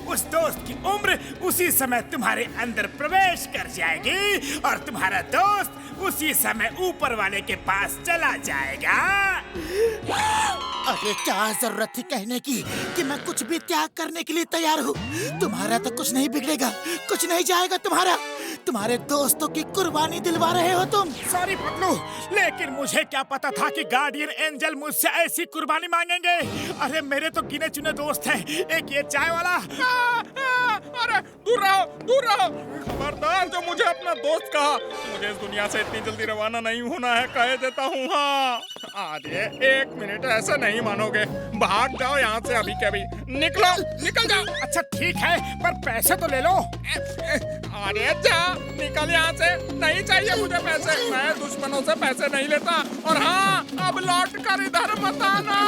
उस दोस्त की उम्र उसी समय तुम्हारे अंदर प्रवेश कर जाएगी और तुम्हारा दोस्त उसी समय ऊपर वाले के पास चला जाएगा। अरे क्या जरूरत थी कहने की कि मैं कुछ भी त्याग करने के लिए तैयार हूँ। तुम्हारा तो कुछ नहीं बिगड़ेगा, कुछ नहीं जाएगा तुम्हारा। तुम्हारे दोस्तों की कुर्बानी दिलवा रहे हो तुम। सॉरी पतलू, लेकिन मुझे क्या पता था कि गार्डियन एंजल मुझसे ऐसी कुर्बानी मांगेंगे। अरे मेरे तो गिने चुने दोस्त हैं, एक ये चाय वाला। अरे दूर रहो, खबरदार जो मुझे अपना दोस्त कहा। मुझे इस दुनिया से इतनी जल्दी रवाना नहीं होना है, कह देता हूँ। हाँ, अरे 1 मिनट, ऐसा नहीं मानोगे। भाग जाओ यहाँ से अभी के अभी, निकल जाओ। अच्छा ठीक है, पर पैसे तो ले लो। अरे जा, निकल यहाँ से, नहीं चाहिए मुझे पैसे। मैं दुश्मनों से पैसे नहीं लेता। और हाँ, अब लौट कर इधर मत आना।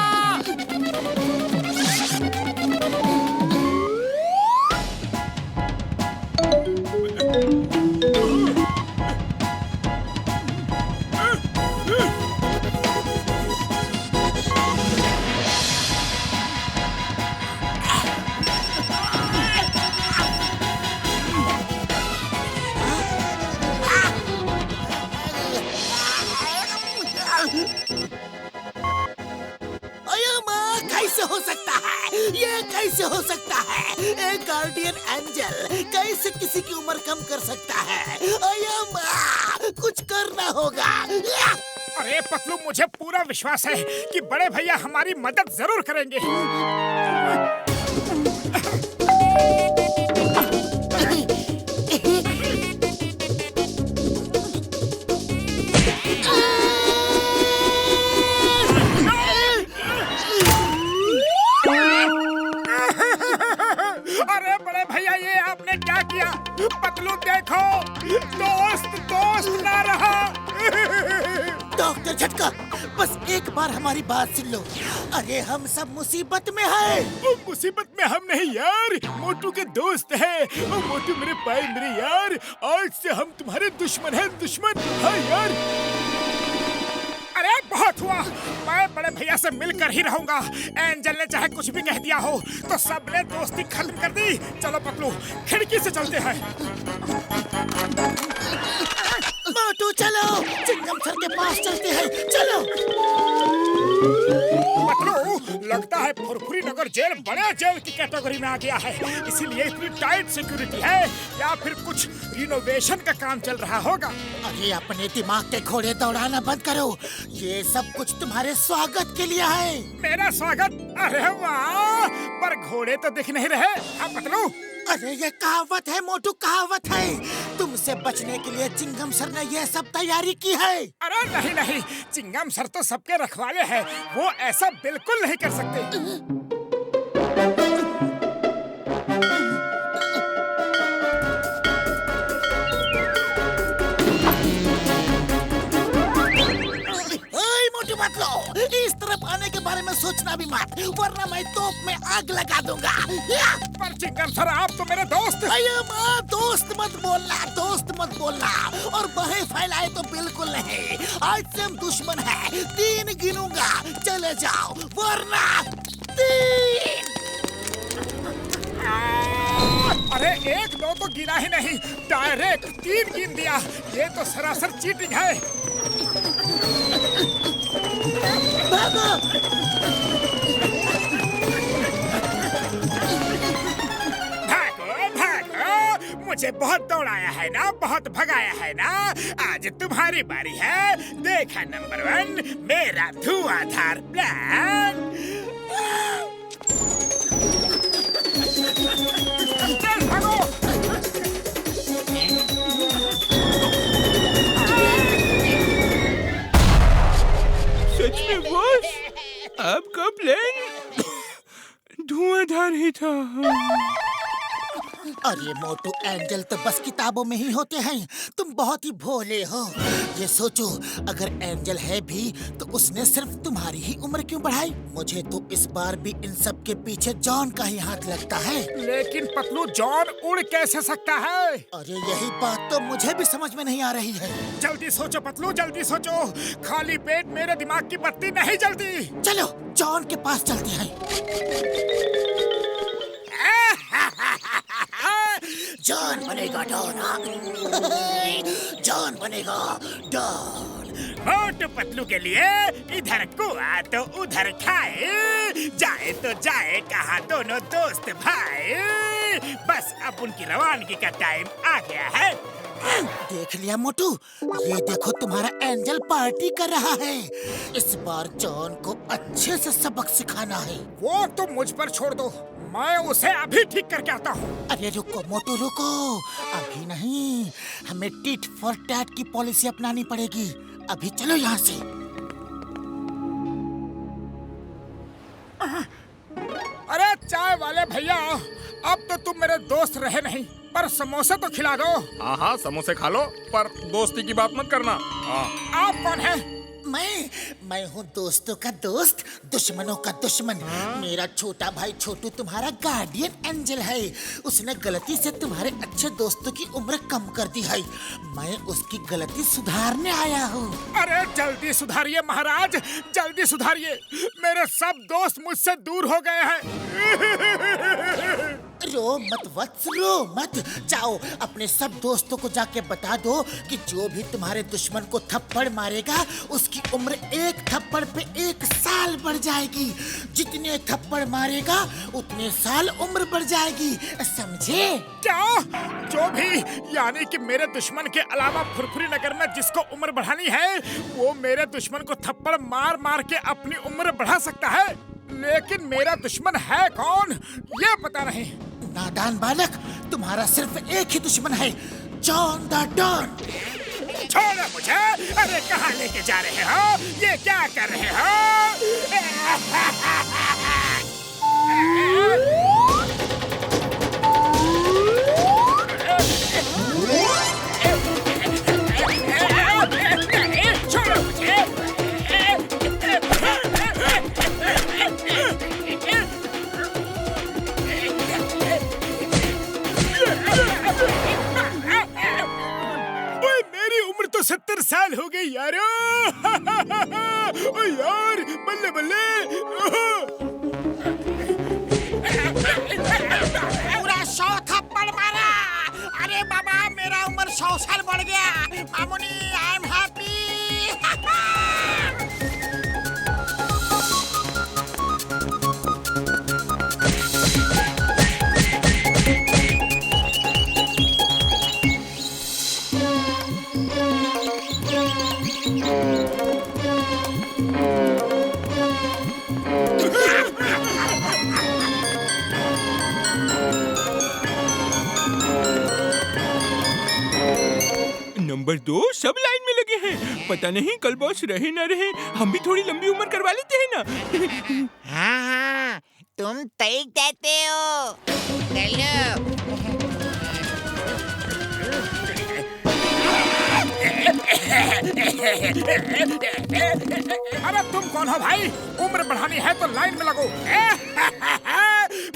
कैसे हो सकता है? एक गार्डियन एंजल कैसे किसी की उम्र कम कर सकता है? कुछ करना होगा। अरे पतलू, मुझे पूरा विश्वास है कि बड़े भैया हमारी मदद जरूर करेंगे। अरे बड़े भैया, ये आपने क्या किया? पतलू देखो, दोस्त ना रहा। डॉक्टर झटका, बस एक बार हमारी बात सुन लो। अरे हम सब मुसीबत में हैं। मुसीबत में हम नहीं यार, मोटू के दोस्त हैं। मोटू मेरे भाई, मेरे यार, आज से हम तुम्हारे दुश्मन हैं, दुश्मन। हाँ यार। अरे बहुत हुआ, मैं बड़े भैया से मिलकर ही रहूंगा। एंजल ने चाहे कुछ भी कह दिया हो, तो सबने दोस्ती खत्म कर दी। चलो पतलू, खिड़की से चलते हैं। मोटू चलो, चिंगम सर के पास चलते हैं, चलो। पतलू, लगता है फुरफुरी नगर जेल बड़े जेल की कैटेगरी में आ गया है, इसीलिए इतनी टाइट सिक्योरिटी है। या फिर कुछ रिनोवेशन का काम चल रहा होगा। अरे अपने दिमाग के घोड़े दौड़ाना बंद करो, ये सब कुछ तुम्हारे स्वागत के लिए है। मेरा स्वागत? अरे वाह, पर घोड़े तो दिख नहीं रहे। हाँ पतलू। अरे ये कहावत है मोटू, कहावत है। तुमसे बचने के लिए चिंगम सर ने ये सब तैयारी की है। अरे नहीं, चिंगम सर तो सबके रखवाले हैं, वो ऐसा बिल्कुल नहीं कर सकते। मोटू पतलू, इस तरफ आने के बारे में सोचना भी मत, वरना मैं तोप में आग लगा दूंगा। पर चिंगम सर, आप तो मेरे दोस्त। अरे माँ, दोस्त मत बोलना और बहे फैलाए तो बिल्कुल नहीं। आज से हम दुश्मन हैं। 3 गिनूंगा, चले जाओ वरना 3। अरे 1 2 तो गिना ही नहीं, डायरेक्ट 3 गिन दिया। ये तो सरासर चीटिंग है। भागो। मुझे बहुत दौड़ाया है ना, बहुत भगाया है ना। आज तुम्हारी बारी है। देखा नंबर 1, मेरा धुआंधार प्लान। चल भागो। सच में बॉस, आपका प्लान धुआंधार ही था। अरे मोटू, एंजल तो बस किताबों में ही होते हैं। तुम बहुत ही भोले हो। ये सोचो, अगर एंजल है भी तो उसने सिर्फ तुम्हारी ही उम्र क्यों बढ़ाई? मुझे तो इस बार भी इन सब के पीछे जॉन का ही हाथ लगता है। लेकिन पतलू, जॉन उड़ कैसे सकता है? अरे यही बात तो मुझे भी समझ में नहीं आ रही है। जल्दी सोचो पतलू, जल्दी सोचो। खाली पेट मेरे दिमाग की बत्ती नहीं जलती। चलो जॉन के पास चलते हैं। जॉन बनेगा डॉन। जॉन बनेगा डॉन। मोटू पतलू के लिए इधर कुआं तो उधर खाए, जाए तो जाए कहाँ दोनों दोस्त भाई। बस अब उनकी रवानगी का टाइम आ गया है। देख लिया मोटू, ये देखो तुम्हारा एंजल पार्टी कर रहा है। इस बार जॉन को अच्छे से सबक सिखाना है। वो तो मुझ पर छोड़ दो, मैं उसे अभी ठीक करके आता हूँ। अरे रुको मोटू रुको, अभी नहीं। हमें टिट फॉर टैट की पॉलिसी अपनानी पड़ेगी। अभी चलो यहाँ से। अरे चाय वाले भैया, अब तो तुम मेरे दोस्त रहे नहीं, पर समोसे तो खिला दो। हाँ हाँ, समोसे खा लो, पर दोस्ती की बात मत करना। आप कौन है? मैं हूँ दोस्तों का दोस्त, दुश्मनों का दुश्मन। मेरा छोटा भाई छोटू तुम्हारा गार्डियन एंजल है। उसने गलती से तुम्हारे अच्छे दोस्तों की उम्र कम कर दी है। मैं उसकी गलती सुधारने आया हूँ। अरे जल्दी सुधारिए महाराज, जल्दी सुधारिए। मेरे सब दोस्त मुझसे दूर हो गए हैं। रो मत वत्स, रो मत। जाओ अपने सब दोस्तों को जाके बता दो कि जो भी तुम्हारे दुश्मन को थप्पड़ मारेगा उसकी उम्र 1 थप्पड़ पे 1 साल बढ़ जाएगी। जितने थप्पड़ मारेगा उतने साल उम्र बढ़ जाएगी, समझे? क्या? जो भी, यानी कि मेरे दुश्मन के अलावा फुरफुरी नगर में जिसको उम्र बढ़ानी है वो मेरे दुश्मन को थप्पड़ मार मार के अपनी उम्र बढ़ा सकता है। लेकिन मेरा दुश्मन है कौन, ये पता नहीं। नादान बालक, तुम्हारा सिर्फ एक ही दुश्मन है, जॉन द डॉन। छोड़ो मुझे। अरे कहाँ लेके जा रहे हो? ये क्या कर रहे हो? छोड़ो मुझे। मेरी उम्र तो 70 साल हो गई यारो। ओ यार, बल्ले बल्ले। पूरा 100 थप्पड़ मारा। अरे बाबा, मेरा उम्र 100 साल बढ़ गया। Mamuni, I am happy. Number 2 सब लाइन में लगे हैं। पता नहीं कल बॉस रहे न रहे, हम भी थोड़ी लंबी उम्र करवा लेते हैं ना। हाँ, तुम तय कहते हो। चलो। अरे तुम कौन हो भाई? उम्र बढ़ानी है तो लाइन में लगो।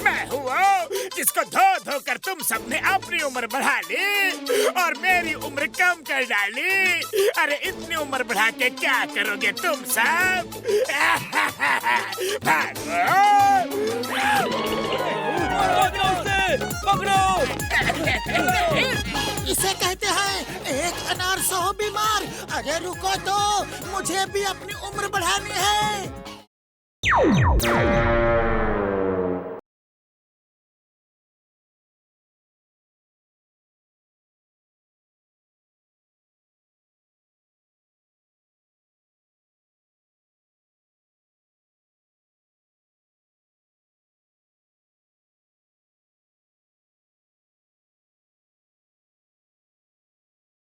मैं हूँ वो जिसको धो धो कर तुम सबने अपनी उम्र बढ़ा ली और मेरी उम्र कम कर डाली। अरे इतनी उम्र बढ़ा के क्या करोगे तुम सब? इसे कहते हैं एक अनार 100 बीमार। अरे रुको तो, मुझे भी अपनी उम्र बढ़ानी है।